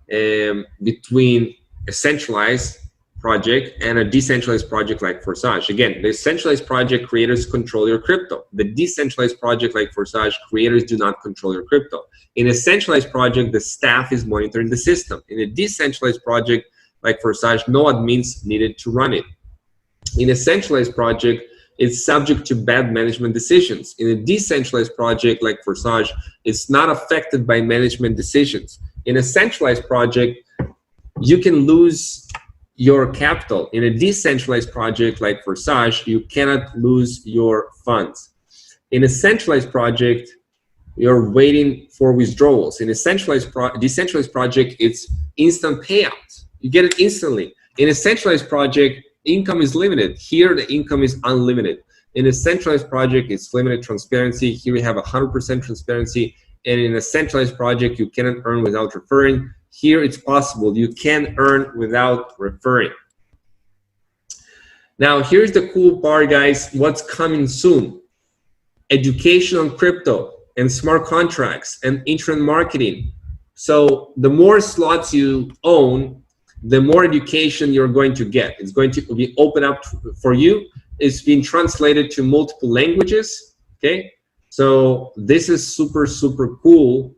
between a centralized project and a decentralized project like Forsage. Again, the centralized project creators control your crypto. The decentralized project like Forsage, creators do not control your crypto. In a centralized project, the staff is monitoring the system. In a decentralized project like Forsage, no admins needed to run it. In a centralized project, it's subject to bad management decisions. In a decentralized project like Forsage, it's not affected by management decisions. In a centralized project, you can lose your capital. In a decentralized project like Forsage, you cannot lose your funds. In a centralized project, you're waiting for withdrawals. In a decentralized project, it's instant payouts. You get it instantly. In a centralized project, income is limited. Here, the income is unlimited. In a centralized project, it's limited transparency. Here, we have 100% transparency. And in a centralized project, you cannot earn without referring. Here, it's possible. You can earn without referring. Now, here's the cool part, guys. What's coming soon? Education on crypto and smart contracts and internet marketing. So the more slots you own, the more education you're going to get. It's going to be open up for you. It's been translated to multiple languages. Okay, so this is super cool,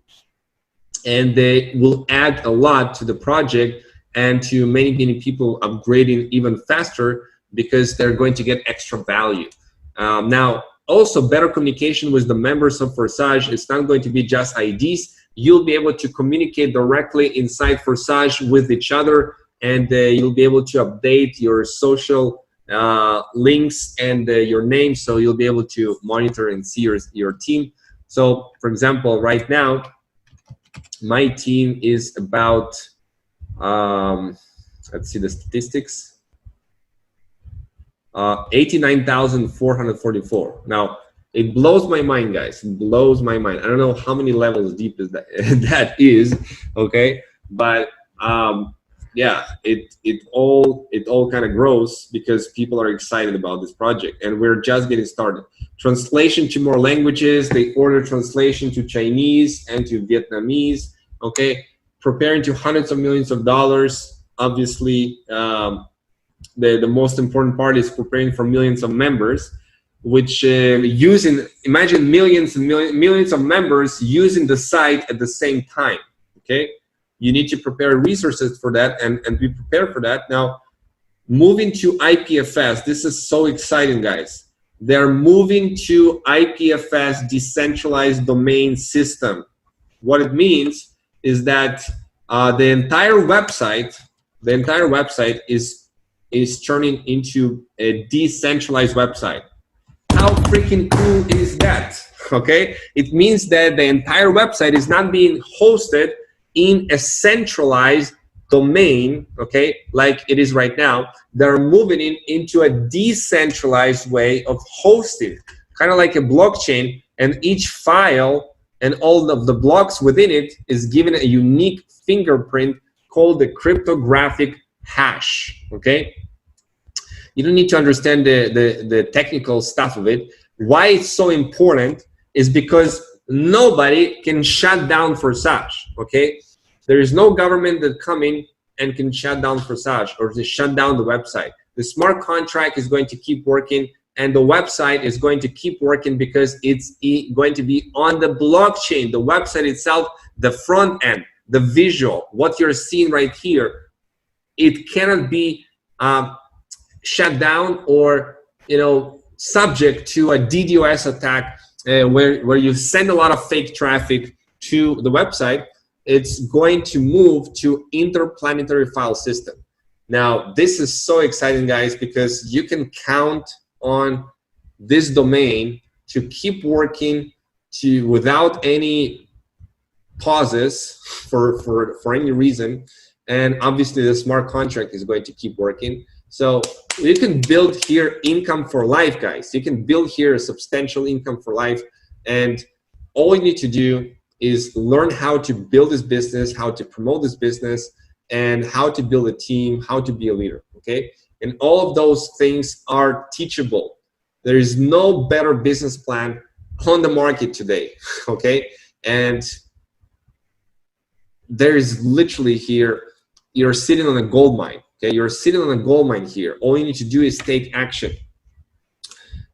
and they will add a lot to the project and to many people upgrading even faster, because they're going to get extra value. Now, also better communication with the members of Forsage. It's not going to be just IDs. You'll be able to communicate directly inside Forsage with each other, and you'll be able to update your social links and your name, so you'll be able to monitor and see your team. So, for example, right now, my team is about, let's see the statistics, 89,444. Now, it blows my mind, guys. It blows my mind. I don't know how many levels deep is that that is, okay? But yeah, it all kind of grows because people are excited about this project, and we're just getting started. Translation to more languages. They order translation to Chinese and to Vietnamese. Okay, preparing to hundreds of millions of dollars. Obviously, the most important part is preparing for millions of members, which imagine millions and millions of members using the site at the same time. Okay, you need to prepare resources for that and be prepared for that. Now, moving to IPFS, this is so exciting, guys. They're moving to IPFS, decentralized domain system. What it means is that the entire website is turning into a decentralized website. How freaking cool is that? Okay, it means that the entire website is not being hosted in a centralized domain, okay, like it is right now. They're moving into a decentralized way of hosting, kind of like a blockchain, and each file and all of the blocks within it is given a unique fingerprint called the cryptographic hash, okay? You don't need to understand the technical stuff of it. Why it's so important is because nobody can shut down Forsage, okay? There is no government that come in and can shut down Forsage or to shut down the website. The smart contract is going to keep working, and the website is going to keep working because it's going to be on the blockchain. The website itself, the front end, the visual, what you're seeing right here, it cannot be shut down or, you know, subject to a DDoS attack where you send a lot of fake traffic to the website. It's going to move to interplanetary file system. Now, this is so exciting, guys, because you can count on this domain to keep working without any pauses for any reason. And obviously the smart contract is going to keep working. So you can build here income for life, guys. You can build here a substantial income for life. And all you need to do is learn how to build this business, how to promote this business, and how to build a team, how to be a leader, okay? And all of those things are teachable. There is no better business plan on the market today, okay? And there is literally here, you're sitting on a gold mine, okay? You're sitting on a gold mine here. All you need to do is take action.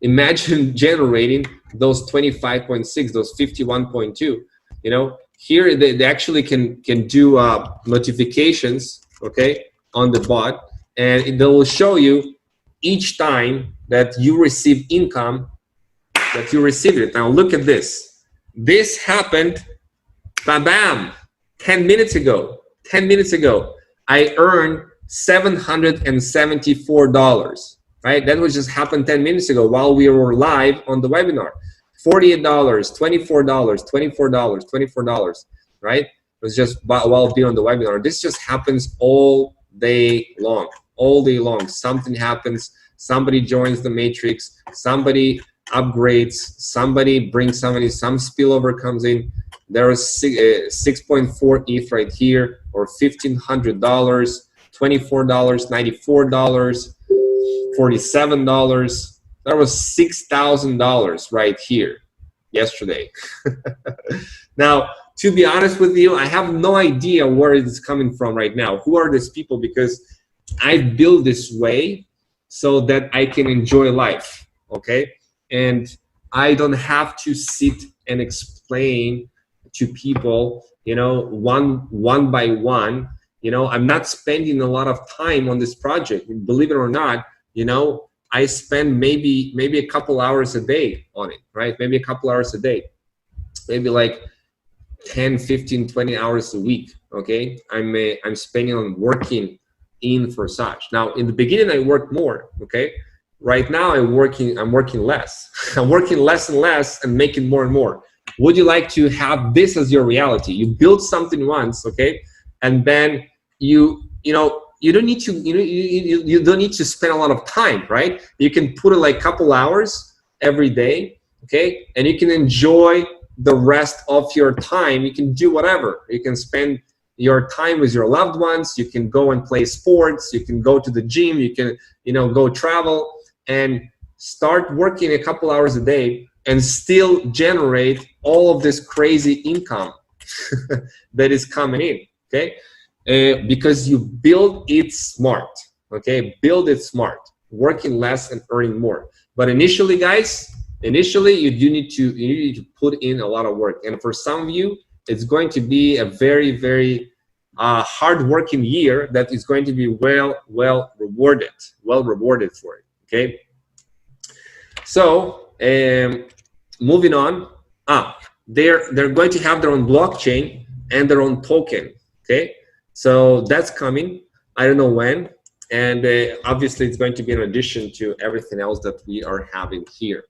Imagine generating those 25.6, those 51.2, you know? Here they actually can do notifications, okay, on the bot, and they will show you each time that you receive income, that you receive it. Now look at this. This happened, bam, 10 minutes ago. 10 minutes ago, I earned $774, right? That was just happened 10 minutes ago while we were live on the webinar. $48, $24, $24, $24, right? It was just while being on the webinar. This just happens all day long, all day long. Something happens, somebody joins the matrix, somebody upgrades, somebody brings somebody, some spillover comes in. There is 6.4 ETH right here, or $1,500, $24, $94, $47. That was $6,000 right here yesterday. Now, to be honest with you, I have no idea where it's coming from right now. Who are these people? Because I built this way so that I can enjoy life, okay? And I don't have to sit and explain to people, you know, one by one. You know, I'm not spending a lot of time on this project. Believe it or not, you know, I spend maybe a couple hours a day on it, right? Maybe a couple hours a day, maybe like 10, 15, 20 hours a week, okay? I'm spending on working in Forsage. Now, in the beginning, I worked more, okay? Right now, I'm working less. I'm working less and less and making more and more. Would you like to have this as your reality? You build something once, okay? And then you don't need to, you don't need to spend a lot of time, right? You can put it like a couple hours every day, okay? And you can enjoy the rest of your time. You can do whatever. You can spend your time with your loved ones. You can go and play sports. You can go to the gym. You can, you know, go travel and start working a couple hours a day and still generate all of this crazy income that is coming in, okay? Because you build it smart, okay? Build it smart, working less and earning more. But initially, guys, you need to put in a lot of work. And for some of you, it's going to be a very, very hard-working year that is going to be well rewarded for it, okay? So moving on, they're going to have their own blockchain, and their own token. Okay, so that's coming. I don't know when, and obviously it's going to be in addition to everything else that we are having here.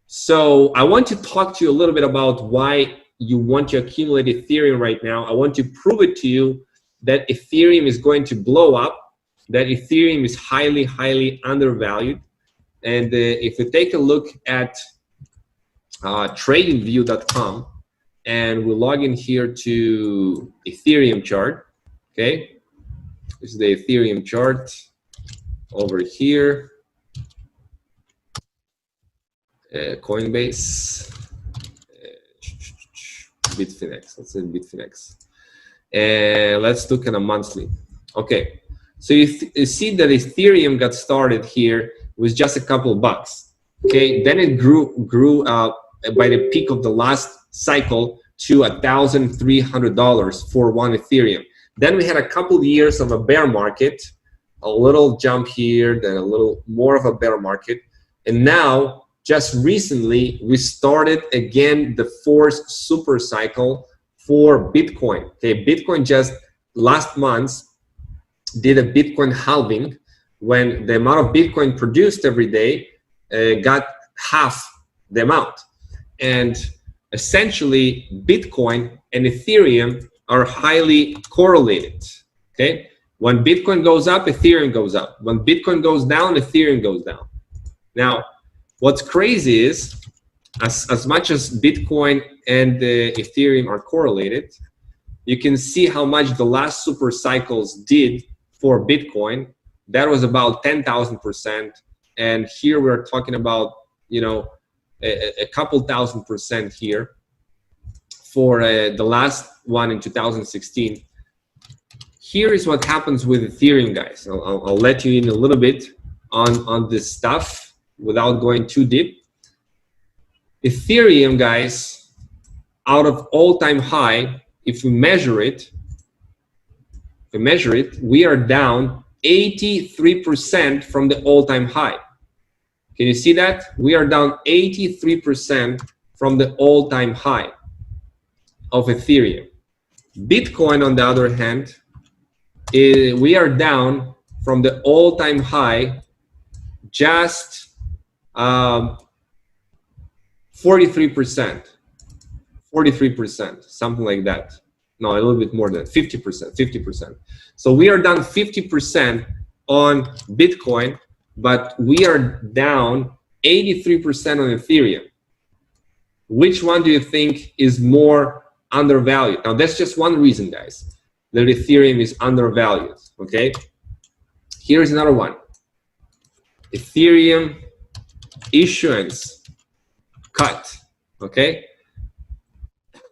So I want to talk to you a little bit about why you want to accumulate Ethereum right now. I want to prove it to you that Ethereum is going to blow up, that Ethereum is highly, highly undervalued. And if you take a look at tradingview.com and we log in here to Ethereum chart, okay? This is the Ethereum chart over here. Coinbase, Bitfinex, let's say Bitfinex. And let's look at a monthly. Okay, so you see that Ethereum got started here with just a couple of bucks. Okay, then it grew by the peak of the last cycle to $1,300 for one Ethereum. Then we had a couple of years of a bear market, a little jump here, then a little more of a bear market, and now just recently we started again the fourth super cycle for Bitcoin. Okay, Bitcoin just last month did a Bitcoin halving when the amount of Bitcoin produced every day got half the amount. And essentially Bitcoin and Ethereum are highly correlated. Okay, when Bitcoin goes up, Ethereum goes up. When Bitcoin goes down, Ethereum goes down. Now, what's crazy is, as much as Bitcoin and Ethereum are correlated, you can see how much the last super cycles did for Bitcoin. That was about 10,000%, and here we're talking about, you know, a couple thousand% here for the last one in 2016. Here is what happens with Ethereum, guys. I'll let you in a little bit on this stuff without going too deep. Ethereum, guys, out of all-time high, if we measure it, we are down 83% from the all-time high. Can you see that? We are down 83% from the all-time high of Ethereum. Bitcoin, on the other hand, we are down from the all-time high just 43%, something like that. No, a little bit more than 50%. So we are down 50% on Bitcoin, but we are down 83% on Ethereum. Which one do you think is more undervalued? Now, that's just one reason, guys, that Ethereum is undervalued, okay? Here's another one. Ethereum issuance cut, okay?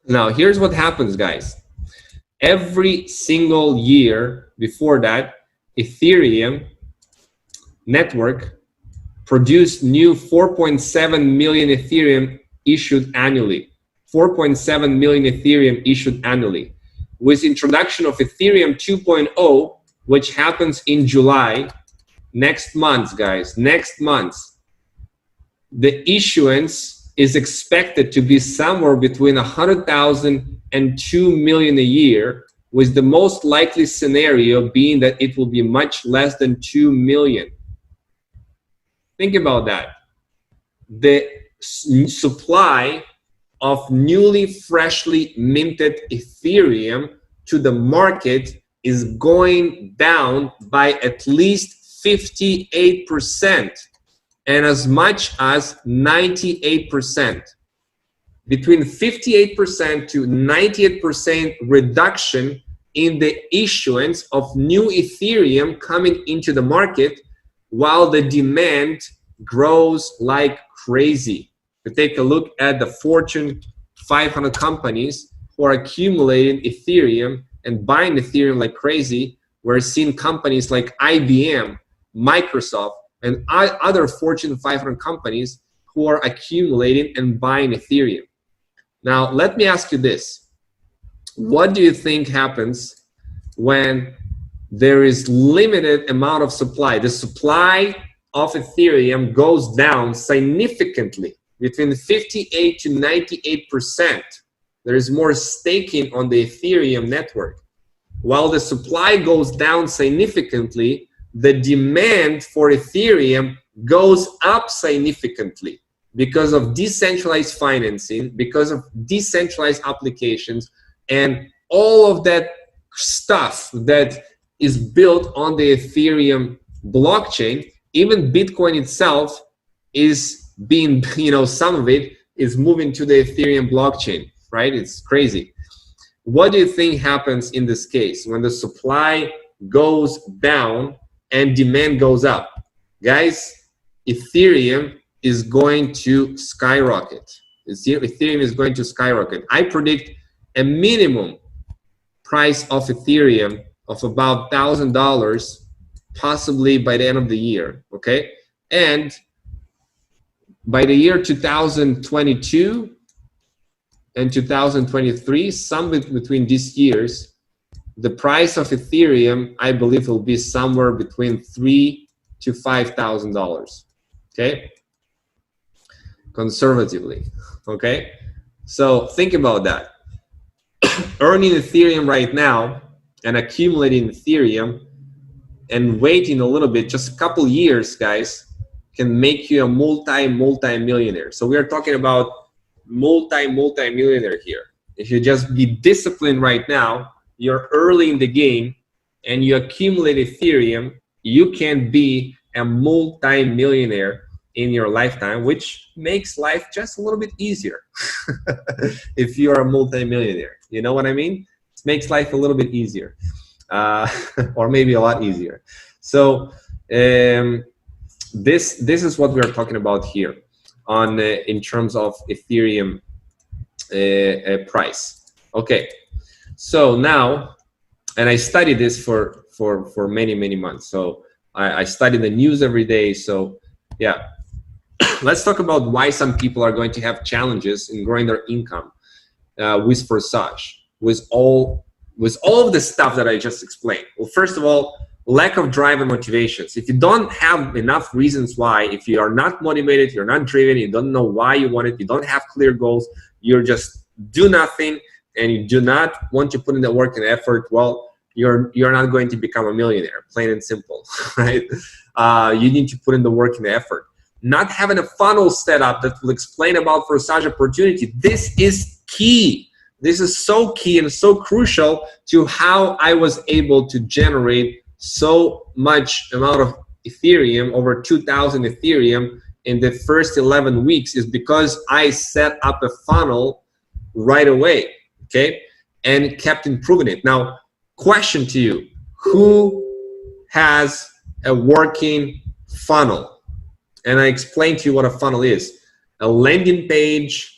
Now, here's what happens, guys. Every single year before that, Ethereum network produced new 4.7 million Ethereum issued annually. 4.7 million Ethereum issued annually. With introduction of Ethereum 2.0, which happens in July, next month, guys, next month, the issuance is expected to be somewhere between 100,000 and 2 million a year, with the most likely scenario being that it will be much less than 2 million. Think about that. The supply of newly, freshly minted Ethereum to the market is going down by at least 58% and as much as 98%. Between 58% to 98% reduction in the issuance of new Ethereum coming into the market, while the demand grows like crazy. If you take a look at the Fortune 500 companies who are accumulating Ethereum and buying Ethereum like crazy, we're seeing companies like IBM, Microsoft, and other Fortune 500 companies who are accumulating and buying Ethereum. Now, let me ask you this. What do you think happens when there is limited amount of supply? The supply of Ethereum goes down significantly, between 58 to 98%. there is more staking on the Ethereum network. While the supply goes down significantly, the demand for Ethereum goes up significantly because of decentralized financing, because of decentralized applications, and all of that stuff that is built on the Ethereum blockchain. Even Bitcoin itself is being, some of it is moving to the Ethereum blockchain, right? It's crazy. What do you think happens in this case when the supply goes down and demand goes up? Guys, Ethereum is going to skyrocket. Ethereum is going to skyrocket. I predict a minimum price of Ethereum of about $1,000, possibly by the end of the year, okay? And by the year 2022 and 2023, somewhere between these years, the price of Ethereum, I believe, will be somewhere between $3,000 to $5,000, okay? Conservatively, okay? So think about that. Earning Ethereum right now and accumulating Ethereum and waiting a little bit, just a couple years, guys, can make you a multi-millionaire. So we are talking about multi-millionaire here. If you just be disciplined right now, you're early in the game and you accumulate Ethereum, you can be a multi-millionaire in your lifetime, which makes life just a little bit easier. If you're a multi-millionaire, you know what I mean? It makes life a little bit easier, or maybe a lot easier. So this is what we're talking about here on in terms of Ethereum price. Okay, so now, and I studied this for many months. So I study the news every day. So yeah, let's talk about why some people are going to have challenges in growing their income with Forsage, with all of the stuff that I just explained. Well, first of all, lack of drive and motivations. If you don't have enough reasons why, if you are not motivated, you're not driven, you don't know why you want it, you don't have clear goals, you're just do nothing, and you do not want to put in the work and effort, well, you're not going to become a millionaire, plain and simple, right? You need to put in the work and the effort. Not having a funnel set up that will explain about Forsage opportunity. This is key. This is so key and so crucial to how I was able to generate so much amount of Ethereum, over 2,000 Ethereum in the first 11 weeks, is because I set up a funnel right away, okay, and kept improving it. Now, question to you, who has a working funnel? And I explained to you what a funnel is. A landing page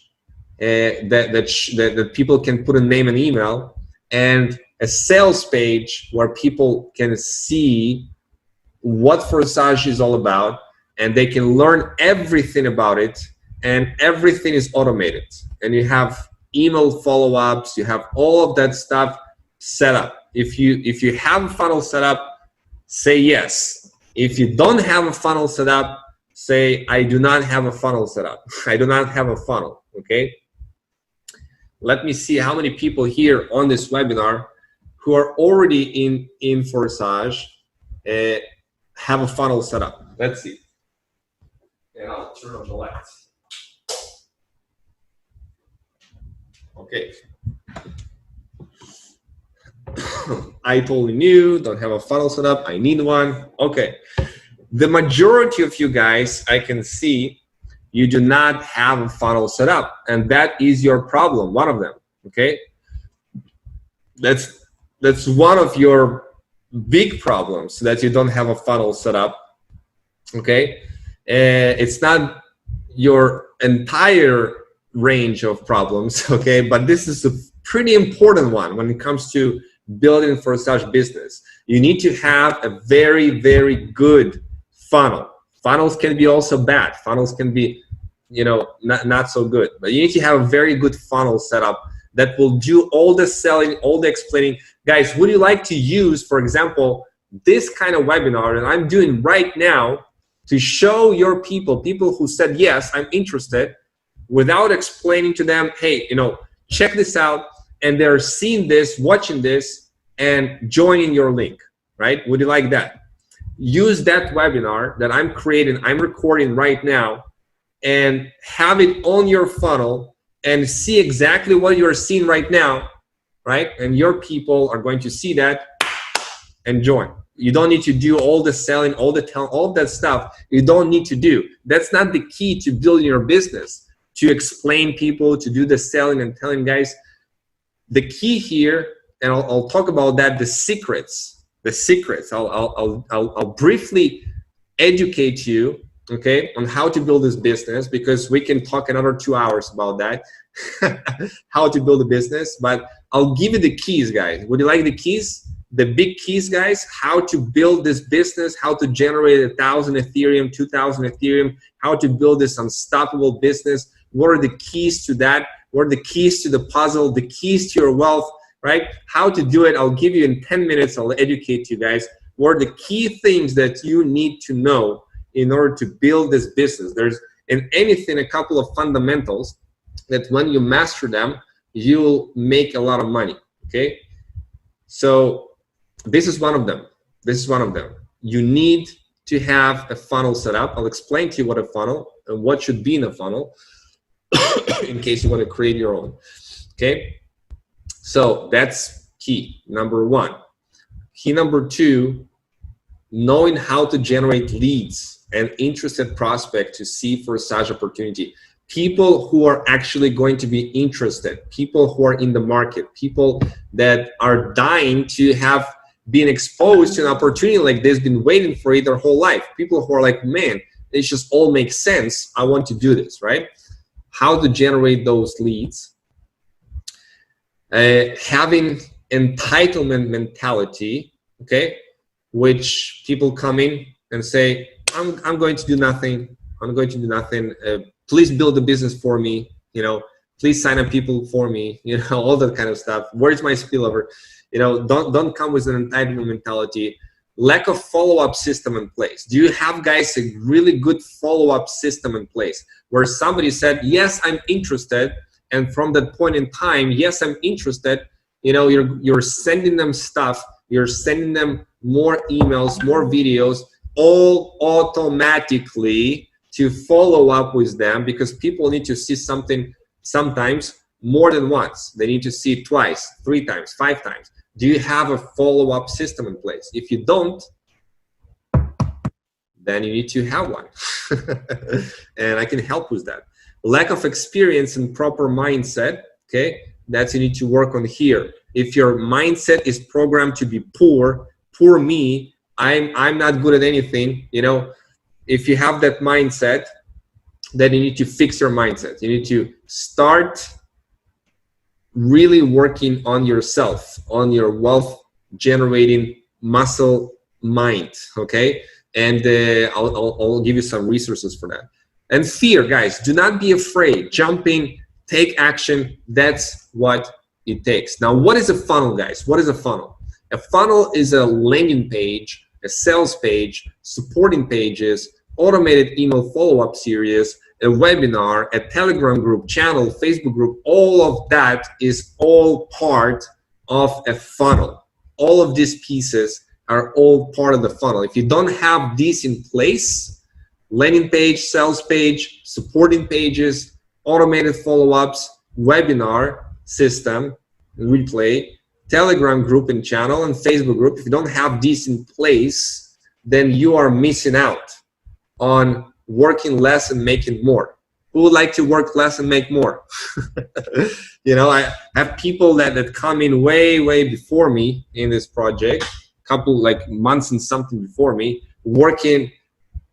that people can put a name and email, and a sales page where people can see what Forsage is all about, and they can learn everything about it, and everything is automated. And you have email follow-ups, you have all of that stuff set up. If you have a funnel set up, say yes. If you don't have a funnel set up, say I do not have a funnel set up. I do not have a funnel, okay? Let me see how many people here on this webinar who are already in Forsage have a funnel set up. Let's see. And I'll turn on the lights. Okay. I totally new, don't have a funnel set up, I need one. Okay. The majority of you guys, I can see, you do not have a funnel set up, and that is your problem, one of them, okay? That's one of your big problems, that you don't have a funnel set up, okay? It's not your entire range of problems, okay? But this is a pretty important one when it comes to building Forsage business. You need to have a very, very good funnel. Funnels can be also bad. Funnels can be, not so good. But you need to have a very good funnel set up that will do all the selling, all the explaining. Guys, would you like to use, for example, this kind of webinar that I'm doing right now to show your people who said, yes, I'm interested, without explaining to them, hey, check this out, and they're seeing this, watching this, and joining your link, right? Would you like that? Use that webinar that I'm creating, I'm recording right now, and have it on your funnel and see exactly what you're seeing right now, right? And your people are going to see that and join. You don't need to do all the selling, all of that stuff. You don't need to do. That's not the key to building your business, to explain people, to do the selling and telling guys. The key here, and I'll talk about that, the secrets. I'll briefly educate you, okay, on how to build this business, because we can talk another 2 hours about that, how to build a business. But I'll give you the keys, guys. Would you like the keys? The big keys, guys, how to build this business, how to generate 1,000 Ethereum, 2,000 Ethereum, how to build this unstoppable business. What are the keys to that? What are the keys to the puzzle, the keys to your wealth, right? How to do it, I'll give you in 10 minutes. I'll educate you guys. What are the key things that you need to know in order to build this business? There's, in anything, a couple of fundamentals that when you master them, you'll make a lot of money, okay? So this is one of them. You need to have a funnel set up. I'll explain to you what a funnel and what should be in a funnel in case you want to create your own, okay? So that's key number one. Key number two, knowing how to generate leads and interested prospect to see Forsage opportunity. People who are actually going to be interested, people who are in the market, people that are dying to have been exposed to an opportunity like this, been waiting for it their whole life. People who are like, man, it just all makes sense. I want to do this, right? How to generate those leads. Having entitlement mentality, okay, which people come in and say, I'm going to do nothing. I'm going to do nothing. Please build a business for me. You know, please sign up people for me. You know, all that kind of stuff. Where's my spillover? You know, don't come with an entitlement mentality. Lack of follow-up system in place. Do you have, guys, a really good follow-up system in place where somebody said, yes, I'm interested, and from that point in time, yes, I'm interested, you know, you're sending them stuff, you're sending them more emails, more videos, all automatically to follow up with them, because people need to see something sometimes more than once. They need to see it twice, 3 times, 5 times. Do you have a follow-up system in place? If you don't, then you need to have one. And I can help with that. Lack of experience and proper mindset, okay? That's you need to work on here. If your mindset is programmed to be poor me, I'm not good at anything, you know, if you have that mindset, then you need to fix your mindset. You need to start really working on yourself, on your wealth generating muscle mind, okay? And I'll give you some resources for that. And fear, guys, do not be afraid. Jump in, take action. That's what it takes. Now, what is a funnel, guys? What is a funnel? A funnel is a landing page, a sales page, supporting pages, automated email follow-up series, a webinar, a Telegram group, channel, Facebook group. All of that is all part of a funnel. All of these pieces are all part of the funnel. If you don't have these in place, landing page, sales page, supporting pages, automated follow-ups, webinar system, replay, Telegram group and channel, and Facebook group. If you don't have these in place, then you are missing out on working less and making more. Who would like to work less and make more? You know, I have people that come in way before me in this project, couple like months and something before me, working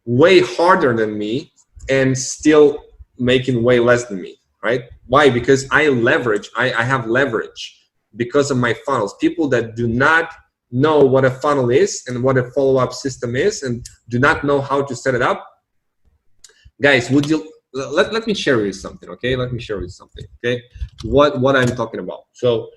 way harder than me and still making way less than me, right? Why? Because I have leverage because of my funnels. People that do not know what a funnel is and what a follow-up system is and do not know how to set it up, guys, would you let me share with you something, okay? Let me share with you something, okay? What I'm talking about. So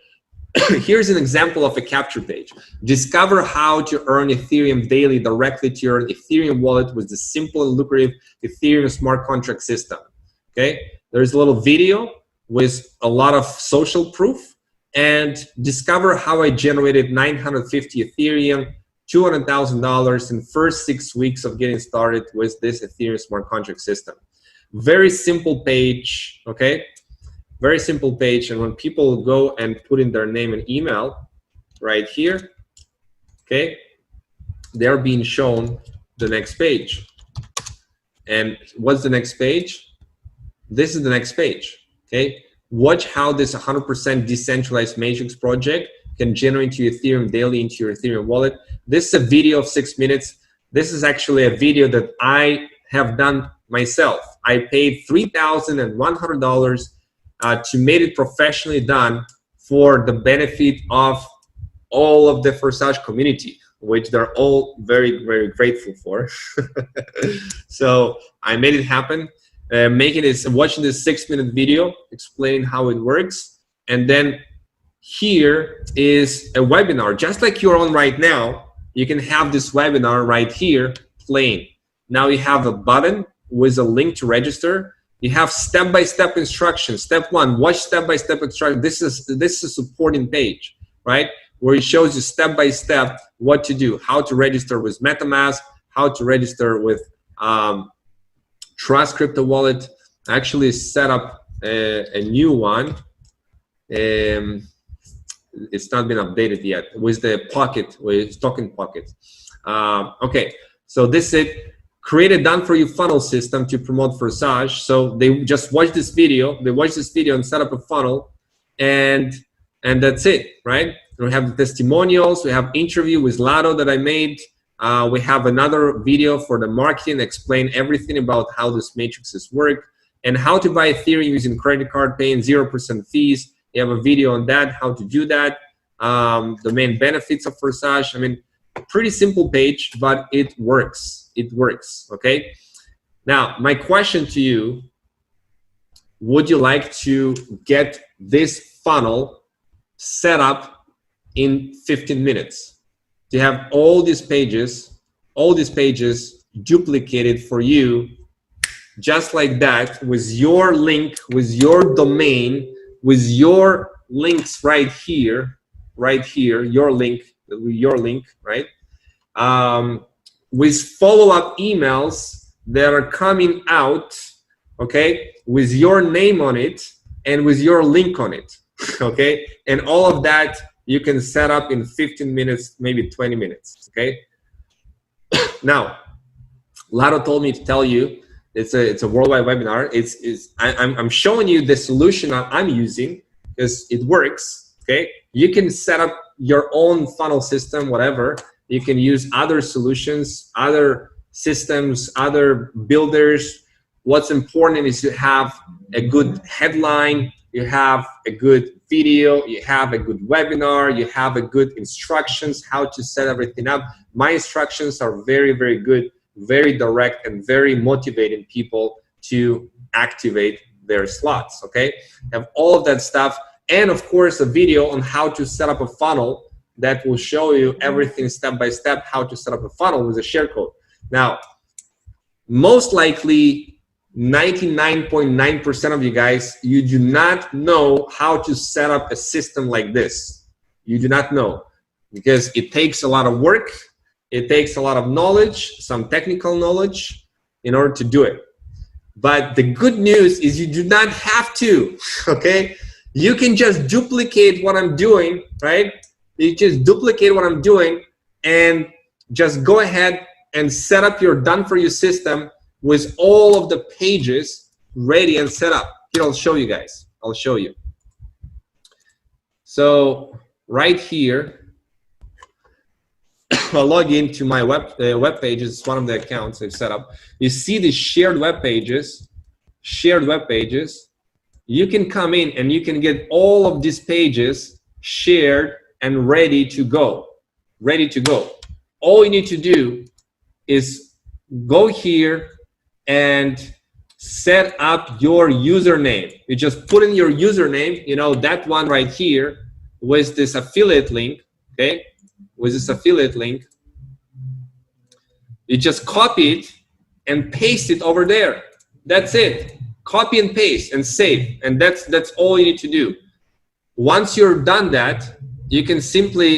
here's an example of a capture page. Discover how to earn Ethereum daily directly to your Ethereum wallet with the simple and lucrative Ethereum smart contract system. Okay, there's a little video with a lot of social proof, and discover how I generated 950 Ethereum, $200,000 in first 6 weeks of getting started with this Ethereum smart contract system. Very simple page, okay? Very simple page. And when people go and put in their name and email right here, okay, they're being shown the next page. And what's the next page? This is the next page, okay? Watch how this 100% decentralized Matrix project can generate your Ethereum daily into your Ethereum wallet. This is a video of 6 minutes. This is actually a video that I have done myself. I paid $3,100 to make it professionally done for the benefit of all of the Forsage community, which they're all very, very grateful for. So I made it happen. Watching this 6-minute video explaining how it works, and then here is a webinar just like you're on right now. You can have this webinar right here playing. Now you have a button with a link to register. You have step-by-step instructions. Step 1, watch step-by-step instructions. This is a supporting page, right, where it shows you step-by-step what to do, how to register with MetaMask, how to register with Trust Crypto Wallet. I actually set up a new one. It's not been updated yet with the Pocket, with Token Pocket. Okay, so this is it. Create a done-for-you funnel system to promote Forsage. So they just watch this video. They watch this video and set up a funnel, and that's it, right? We have the testimonials. We have interview with Lado that I made. We have another video for the marketing, explain everything about how this matrices work and how to buy Ethereum using credit card, paying 0% fees. You have a video on that, how to do that, the main benefits of Forsage. I mean, pretty simple page, but it works. It works, okay? Now, my question to you, would you like to get this funnel set up in 15 minutes? To have all these pages duplicated for you, just like that, with your link, with your domain, with your links right here, your link, right? With follow-up emails that are coming out, okay, with your name on it and with your link on it, okay? And all of that you can set up in 15 minutes, maybe 20 minutes, okay? Now, Lado told me to tell you, it's a worldwide webinar. I'm showing you the solution I'm using because it works, okay? You can set up your own funnel system, whatever. You can use other solutions, other systems, other builders. What's important is to have a good headline, you have a good video, you have a good webinar, you have a good instructions, how to set everything up. My instructions are very, very good, very direct, and very motivating people to activate their slots, okay? Have all of that stuff, and of course a video on how to set up a funnel that will show you everything step by step, how to set up a funnel with a share code. Now, most likely 99.9% of you guys, you do not know how to set up a system like this. You do not know, because it takes a lot of work, it takes a lot of knowledge, some technical knowledge in order to do it. But the good news is you do not have to, okay? You can just duplicate what I'm doing, right? You just duplicate what I'm doing and just go ahead and set up your done-for-you system with all of the pages ready and set up. Here, I'll show you guys. I'll show you. So right here, I'll log into my web pages. It's one of the accounts I've set up. You see the shared web pages. Shared web pages. You can come in and you can get all of these pages shared and ready to go. Ready to go. All you need to do is go here and set up your username. You just put in your username, you know, that one right here with this affiliate link, okay? With this affiliate link. You just copy it and paste it over there. That's it. copy and paste and save, and that's all you need to do. Once you're done that, you can simply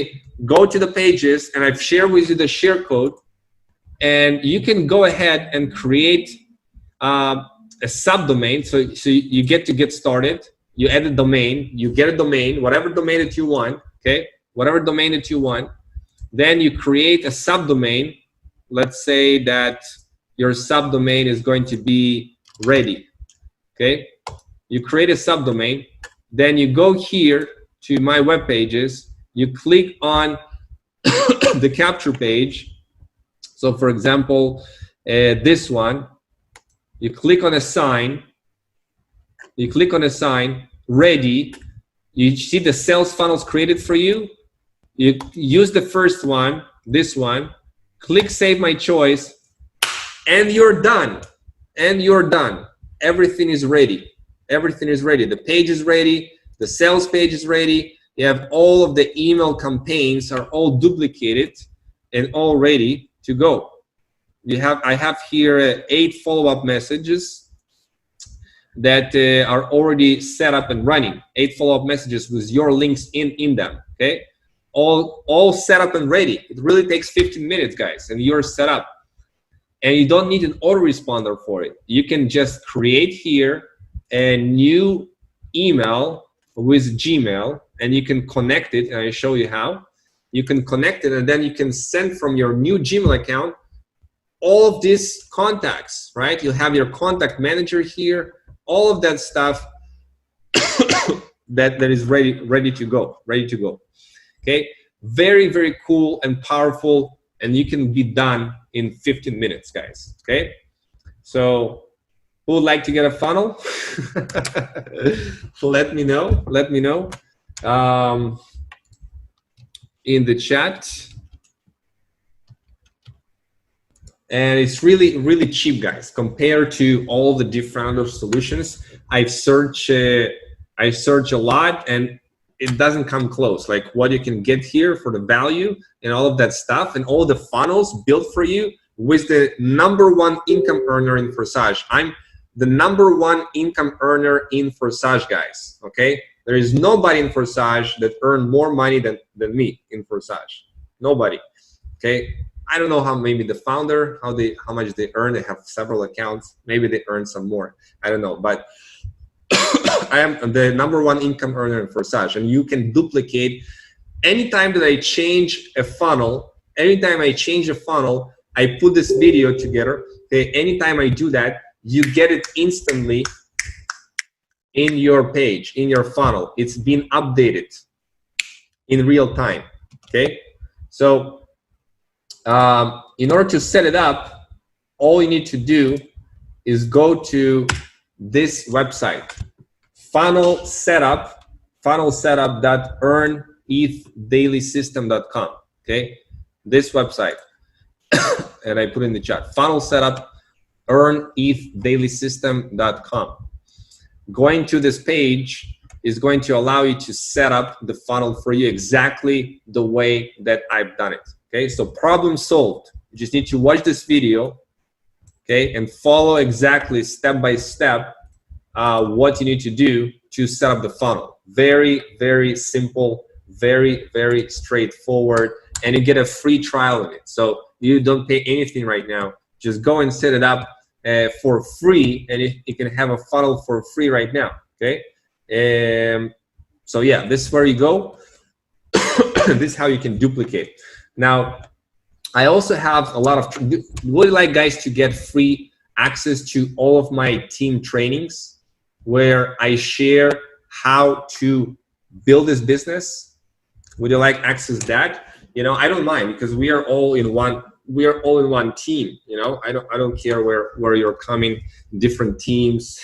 go to the pages, and I've shared with you the share code, and you can go ahead and create a subdomain. So you get started. You add a domain, you get a domain, whatever domain that you want, okay? Whatever domain that you want. Then you create a subdomain. Let's say that your subdomain is going to be ready, okay? You create a subdomain, then you go here to my web pages, you click on the capture page. So for example, this one, you click on assign, ready, you see the sales funnels created for you. You use the first one, this one, click save my choice, and you're done. Everything is ready. The page is ready, the sales page is ready. You have all of the email campaigns are all duplicated and all ready to go. I have here 8 follow-up messages that are already set up and running. 8 follow-up messages with your links in them, okay? All set up and ready. It really takes 15 minutes, guys, and you're set up. And you don't need an autoresponder for it. You can just create here a new email with Gmail, and you can connect it, and I'll show you how. You can connect it, and then you can send from your new Gmail account all of these contacts, right? You'll have your contact manager here, all of that stuff that is ready to go. Okay, very, very cool and powerful, and you can be done in 15 minutes, guys. Okay, so who would like to get a funnel? Let me know. In the chat. And it's really, really cheap, guys, compared to all the different other solutions. I've searched a lot, and it doesn't come close. Like what you can get here for the value and all of that stuff, and all the funnels built for you with the #1 income earner in Forsage. I'm the #1 income earner in Forsage, guys. Okay, there is nobody in Forsage that earned more money than me in Forsage. Nobody. Okay. I don't know how, maybe the founder, how much they earn. They have several accounts. Maybe they earn some more. I don't know. But I am the #1 income earner in Forsage, and you can duplicate anytime that I change a funnel. Anytime I change a funnel, I put this video together. Okay, anytime I do that, you get it instantly in your page, in your funnel. It's been updated in real time. Okay, so in order to set it up, all you need to do is go to this website, funnelsetup.earnethdailysystem.com. Okay, this website, and I put in the chat, funnel setup earnethdailysystem.com. Going to this page is going to allow you to set up the funnel for you exactly the way that I've done it. Okay, so problem solved. You just need to watch this video, okay, and follow exactly step by step what you need to do to set up the funnel. Very, very simple, very, very straightforward, and you get a free trial in it. So you don't pay anything right now. Just go and set it up for free, and you can have a funnel for free right now. Okay, so yeah, this is where you go. This is how you can duplicate. Now, I also have a lot of, would you like guys to get free access to all of my team trainings where I share how to build this business? Would you like access to that? You know, I don't mind, because we are all in one team. You know, I don't care where you're coming, different teams.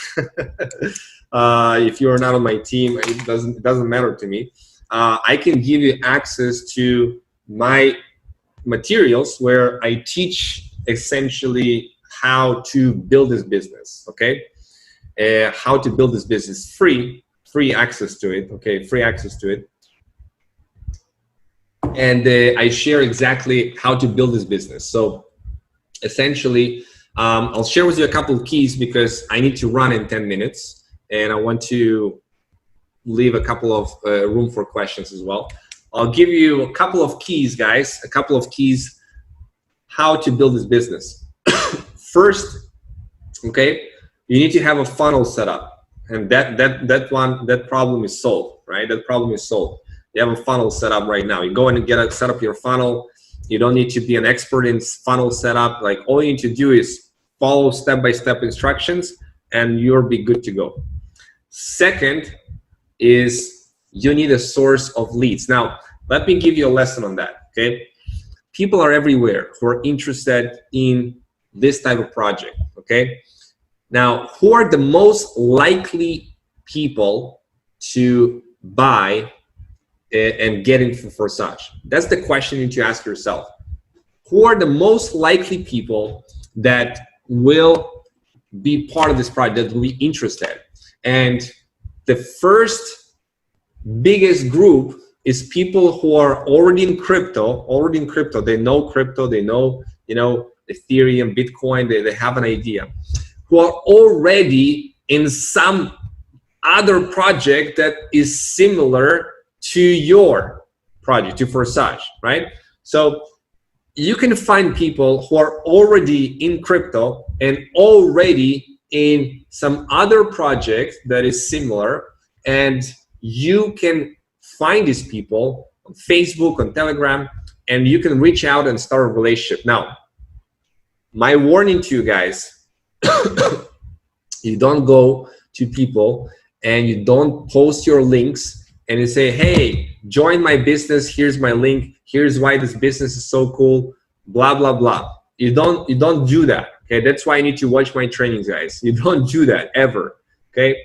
If you're not on my team, it doesn't matter to me. I can give you access to my materials where I teach essentially how to build this business. Okay, how to build this business, free access to it. Okay, free access to it, and I share exactly how to build this business. So essentially, I'll share with you a couple of keys because I need to run in 10 minutes and I want to leave a couple of room for questions as well. I'll give you a couple of keys, guys, a couple of keys how to build this business. First, okay, you need to have a funnel set up, and that problem is solved, right? That problem is solved. You have a funnel set up right now. You go in and set up your funnel. You don't need to be an expert in funnel setup. Like, all you need to do is follow step-by-step instructions and you'll be good to go. Second is you need a source of leads. Now, let me give you a lesson on that, okay? People are everywhere who are interested in this type of project, okay? Now, who are the most likely people to buy and get into Forsage? That's the question you need to ask yourself. Who are the most likely people that will be part of this project, that will be interested? And the first biggest group is people who are already in crypto. They know crypto, they know, Ethereum, Bitcoin, they have an idea, who are already in some other project that is similar to your project, to Forsage, right? So you can find people who are already in crypto and already in some other project that is similar, and you can find these people on Facebook, on Telegram, and you can reach out and start a relationship. Now, my warning to you guys, you don't go to people and you don't post your links and you say, hey, join my business, here's my link, here's why this business is so cool, blah, blah, blah. You don't do that, okay? That's why you need to watch my trainings, guys. You don't do that ever, okay?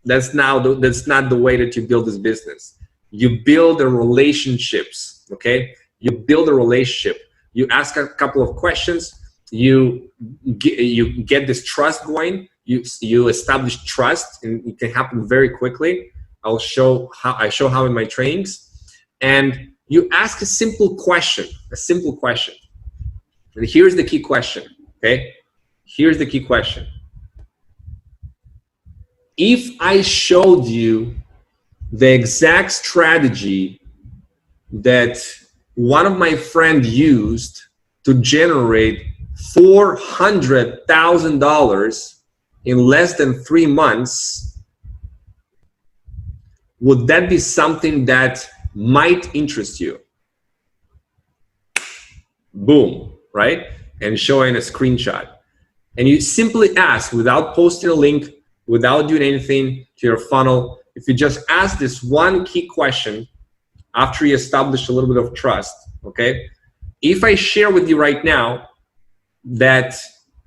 That's not the way that you build this business. You build the relationships, okay? You build a relationship. You ask a couple of questions, you get this trust going, you establish trust, and it can happen very quickly. I show how in my trainings. And you ask a simple question. And here's the key question, okay? Here's the key question. If I showed you the exact strategy that one of my friends used to generate $400,000 in less than 3 months, would that be something that might interest you? Boom, right? And showing a screenshot. And you simply ask, without posting a link, without doing anything to your funnel, if you just ask this one key question after you establish a little bit of trust, okay? If I share with you right now that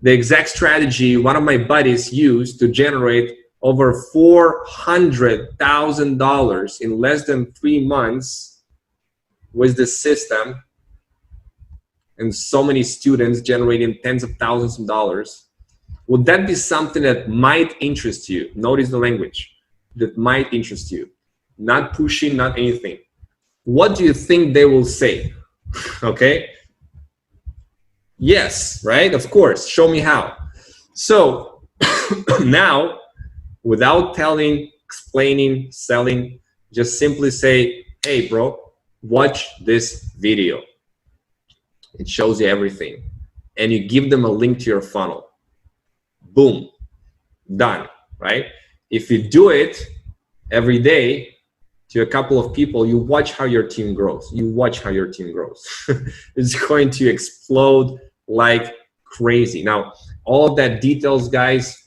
the exact strategy one of my buddies used to generate over $400,000 in less than 3 months with the system, and so many students generating tens of thousands of dollars, would that be something that might interest you? Notice the language. That might interest you. Not pushing, not anything. What do you think they will say? Okay? Yes, right? Of course. Show me how. So now, without telling, explaining, selling, just simply say, hey, bro, watch this video. It shows you everything. And you give them a link to your funnel. Boom. Done, right? If you do it every day to a couple of people, you watch how your team grows. You watch how your team grows. It's going to explode like crazy. Now, all of that details, guys,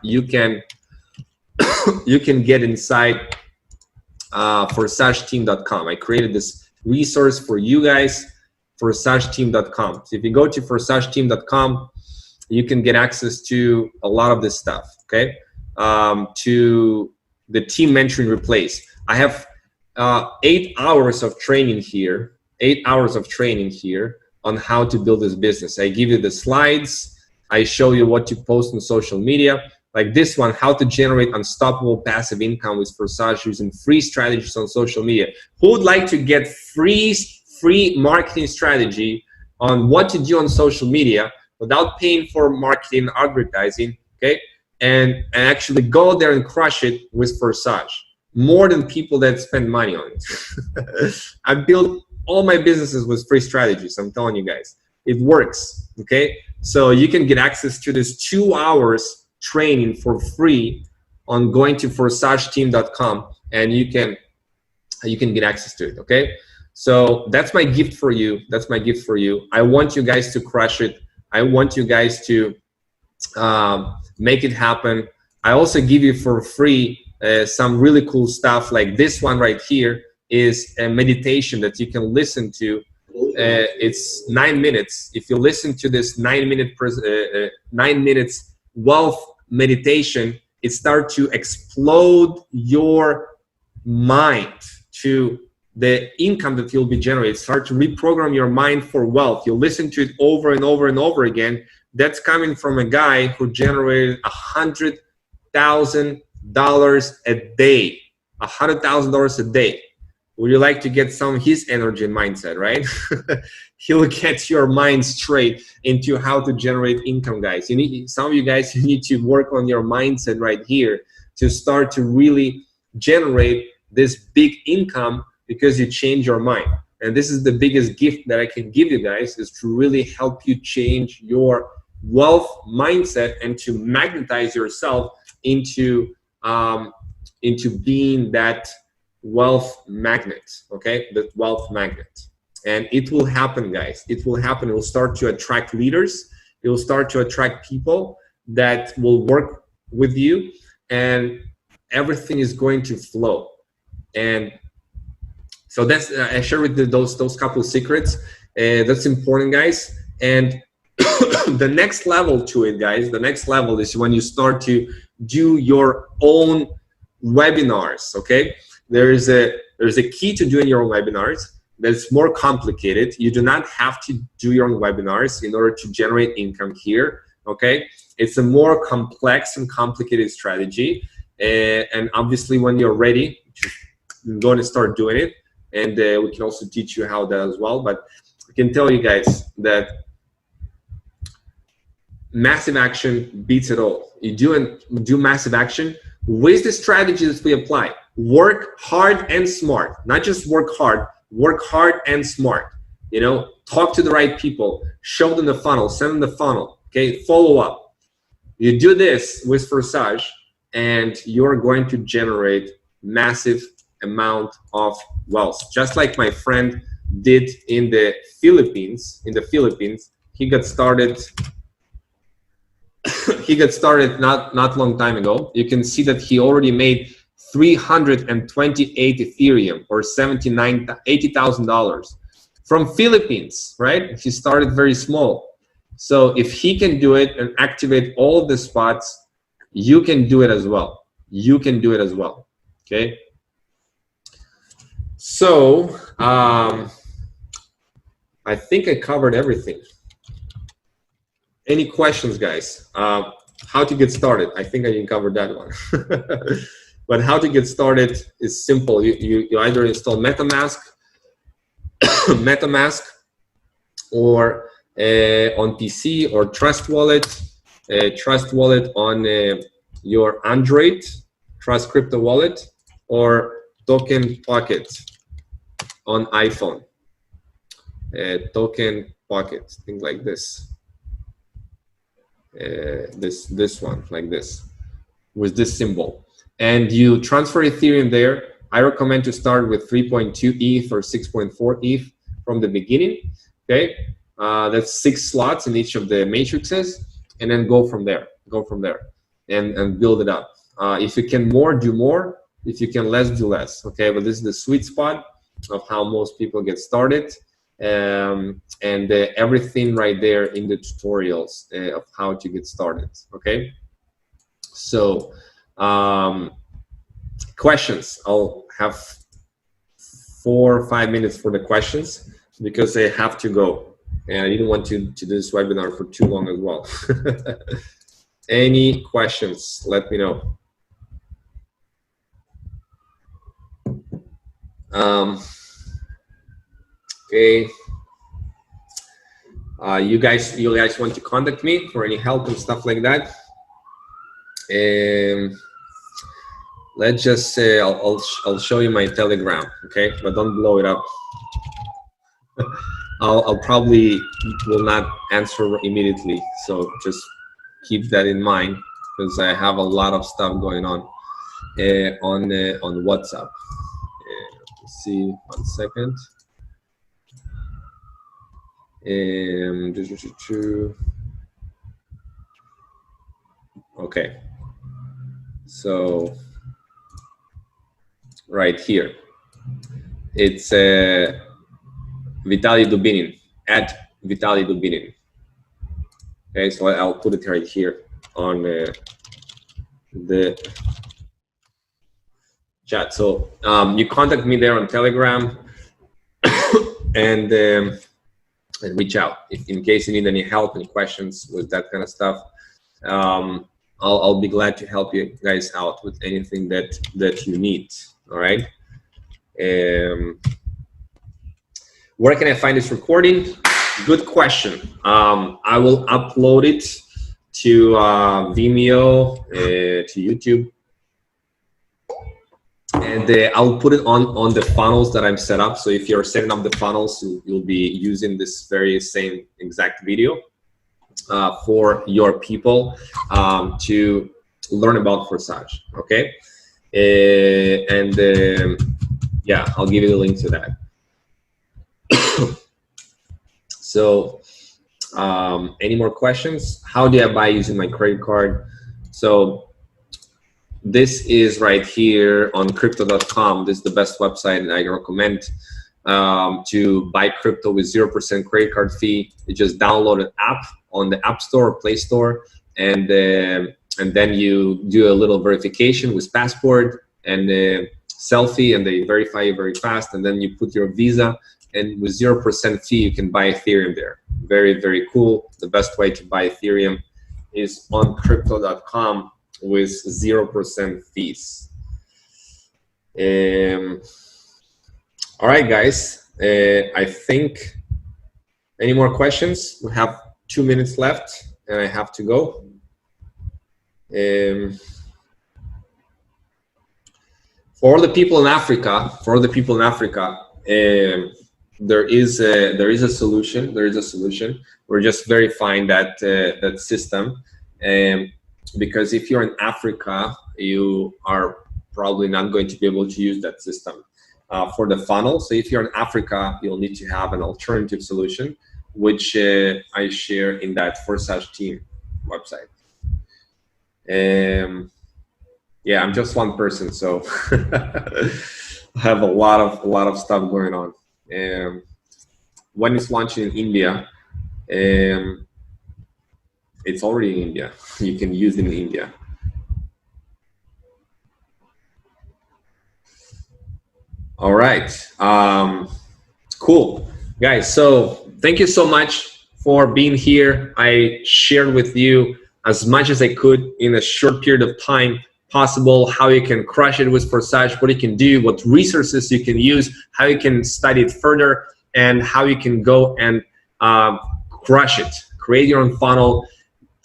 you can get inside forsageteam.com. I created this resource for you guys, forsageteam.com. So if you go to forsageteam.com, you can get access to a lot of this stuff, okay? To the team mentoring replace. I have 8 hours of training here, 8 hours of training here on how to build this business. I give you the slides. I show you what to post on social media. Like this one, how to generate unstoppable passive income with Forsage using free strategies on social media. Who would like to get free marketing strategy on what to do on social media without paying for marketing, advertising, okay? And actually go there and crush it with Forsage, more than people that spend money on it. I built all my businesses with free strategies. I'm telling you guys, it works, okay? So you can get access to this 2 hours training for free on going to forsageteam.com, and you can get access to it, okay? So that's my gift for you. That's my gift for you. I want you guys to crush it. I want you guys to make it happen. I also give you for free some really cool stuff, like this one right here is a meditation that you can listen to. It's 9 minutes. If you listen to this 9 minutes wealth meditation, it starts to explode your mind to the income that you'll be generating. Start to reprogram your mind for wealth. You listen to it over and over and over again. That's coming from a guy who generated $100,000 a day. $100,000 a day. Would you like to get some of his energy and mindset, right? He'll get your mind straight into how to generate income, guys. You need, some of you guys, you need to work on your mindset right here to start to really generate this big income, because you change your mind. And this is the biggest gift that I can give you guys, is to really help you change your wealth mindset and to magnetize yourself into being that wealth magnet, okay? That wealth magnet. And it will happen, guys. It will happen. It will start to attract leaders. It will start to attract people that will work with you, and everything is going to flow. And so that's I share with you those couple secrets. That's important, guys. And the next level to it, guys, the next level is when you start to do your own webinars, okay? There's a key to doing your own webinars that's more complicated. You do not have to do your own webinars in order to generate income here, okay? It's a more complex and complicated strategy. And obviously when you're ready, you're going to start doing it. And we can also teach you how that as well. But I can tell you guys that massive action beats it all. You do massive action with the strategies we apply. Work hard and smart. Not just work hard and smart. You know, talk to the right people, show them the funnel, send them the funnel, okay? Follow up. You do this with Forsage, and you're going to generate massive amount of wealth, just like my friend did in the Philippines. He got started not long time ago. You can see that he already made 328 Ethereum, or $80,000 from Philippines, right? He started very small. So if he can do it and activate all of the spots, you can do it as well. You can do it as well, okay? So I think I covered everything. Any questions, guys? How to get started? I think I didn't cover that one. But how to get started is simple. You either install MetaMask, or on PC, or Trust Wallet on your Android, Trust Crypto Wallet, or Token Pocket on iPhone. Token Pocket, things like this. This one, like this, with this symbol. And you transfer Ethereum there. I recommend to start with 3.2 ETH or 6.4 ETH from the beginning, okay? That's 6 slots in each of the matrices, and then go from there, and build it up. If you can more, do more. If you can less, do less, okay? But this is the sweet spot of how most people get started. And everything right there in the tutorials of how to get started, okay? So questions. I'll have 4 or 5 minutes for the questions, because I have to go, and I didn't want to do this webinar for too long as well. Any questions, let me know. Okay. you guys want to contact me for any help and stuff like that, let's just say I'll show you my Telegram, okay? But don't blow it up. I'll probably will not answer immediately, so just keep that in mind, because I have a lot of stuff going on WhatsApp. Let's see, 1 second. Okay, so right here, it's Vitaly Dubinin, at Vitaly Dubinin. Okay, so I'll put it right here on the chat. So you contact me there on Telegram and reach out if in case you need any help, any questions with that kind of stuff. I'll be glad to help you guys out with anything that you need. All right. Where can I find this recording? Good question. I will upload it to Vimeo, to YouTube, and I'll put it on the funnels that I've set up. So if you're setting up the funnels, you'll be using this very same exact video for your people to learn about Forsage. Okay, yeah, I'll give you the link to that. So any more questions? How do I buy using my credit card? So this is right here on crypto.com. This is the best website, and I recommend to buy crypto with 0% credit card fee. You just download an app on the App Store or Play Store, and then you do a little verification with passport and selfie, and they verify you very fast, and then you put your Visa, and with 0% fee you can buy Ethereum there. Very, very cool. The best way to buy Ethereum is on crypto.com with 0% fees. All right, guys, I think, any more questions? We have 2 minutes left and I have to go. For the people in Africa, there is a solution. We're just verifying that that system, because if you're in Africa, you are probably not going to be able to use that system for the funnel. So if you're in Africa, you'll need to have an alternative solution, which I share in that Forsage team website. Yeah, I'm just one person, so I have a lot of stuff going on. When it's launching in India, it's already in India. You can use it in India. All right, cool, guys. So thank you so much for being here. I shared with you as much as I could in a short period of time possible, how you can crush it with Forsage, what you can do, what resources you can use, how you can study it further, and how you can go and crush it. Create your own funnel,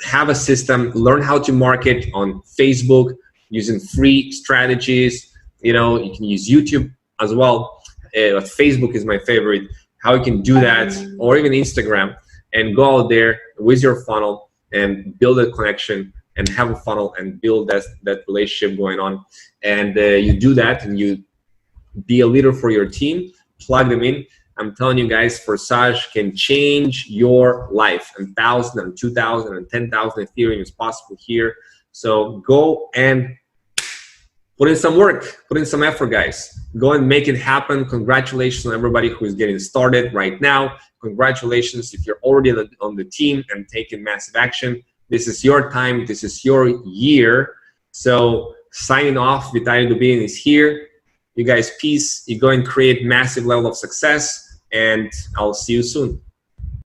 have a system, learn how to market on Facebook using free strategies. You know, you can use YouTube as well, but Facebook is my favorite. How you can do that, or even Instagram, and go out there with your funnel and build a connection and have a funnel and build that relationship going on. And you do that and you be a leader for your team, plug them in. I'm telling you guys, Forsage can change your life, and 1,000 and 2,000 and 10,000 Ethereum is possible here. So go and put in some work, put in some effort, guys. Go and make it happen. Congratulations on everybody who is getting started right now. Congratulations if you're already on the team and taking massive action. This is your time. This is your year. So signing off, Vitaly Dubinin is here. You guys, peace. You go and create massive level of success, and I'll see you soon.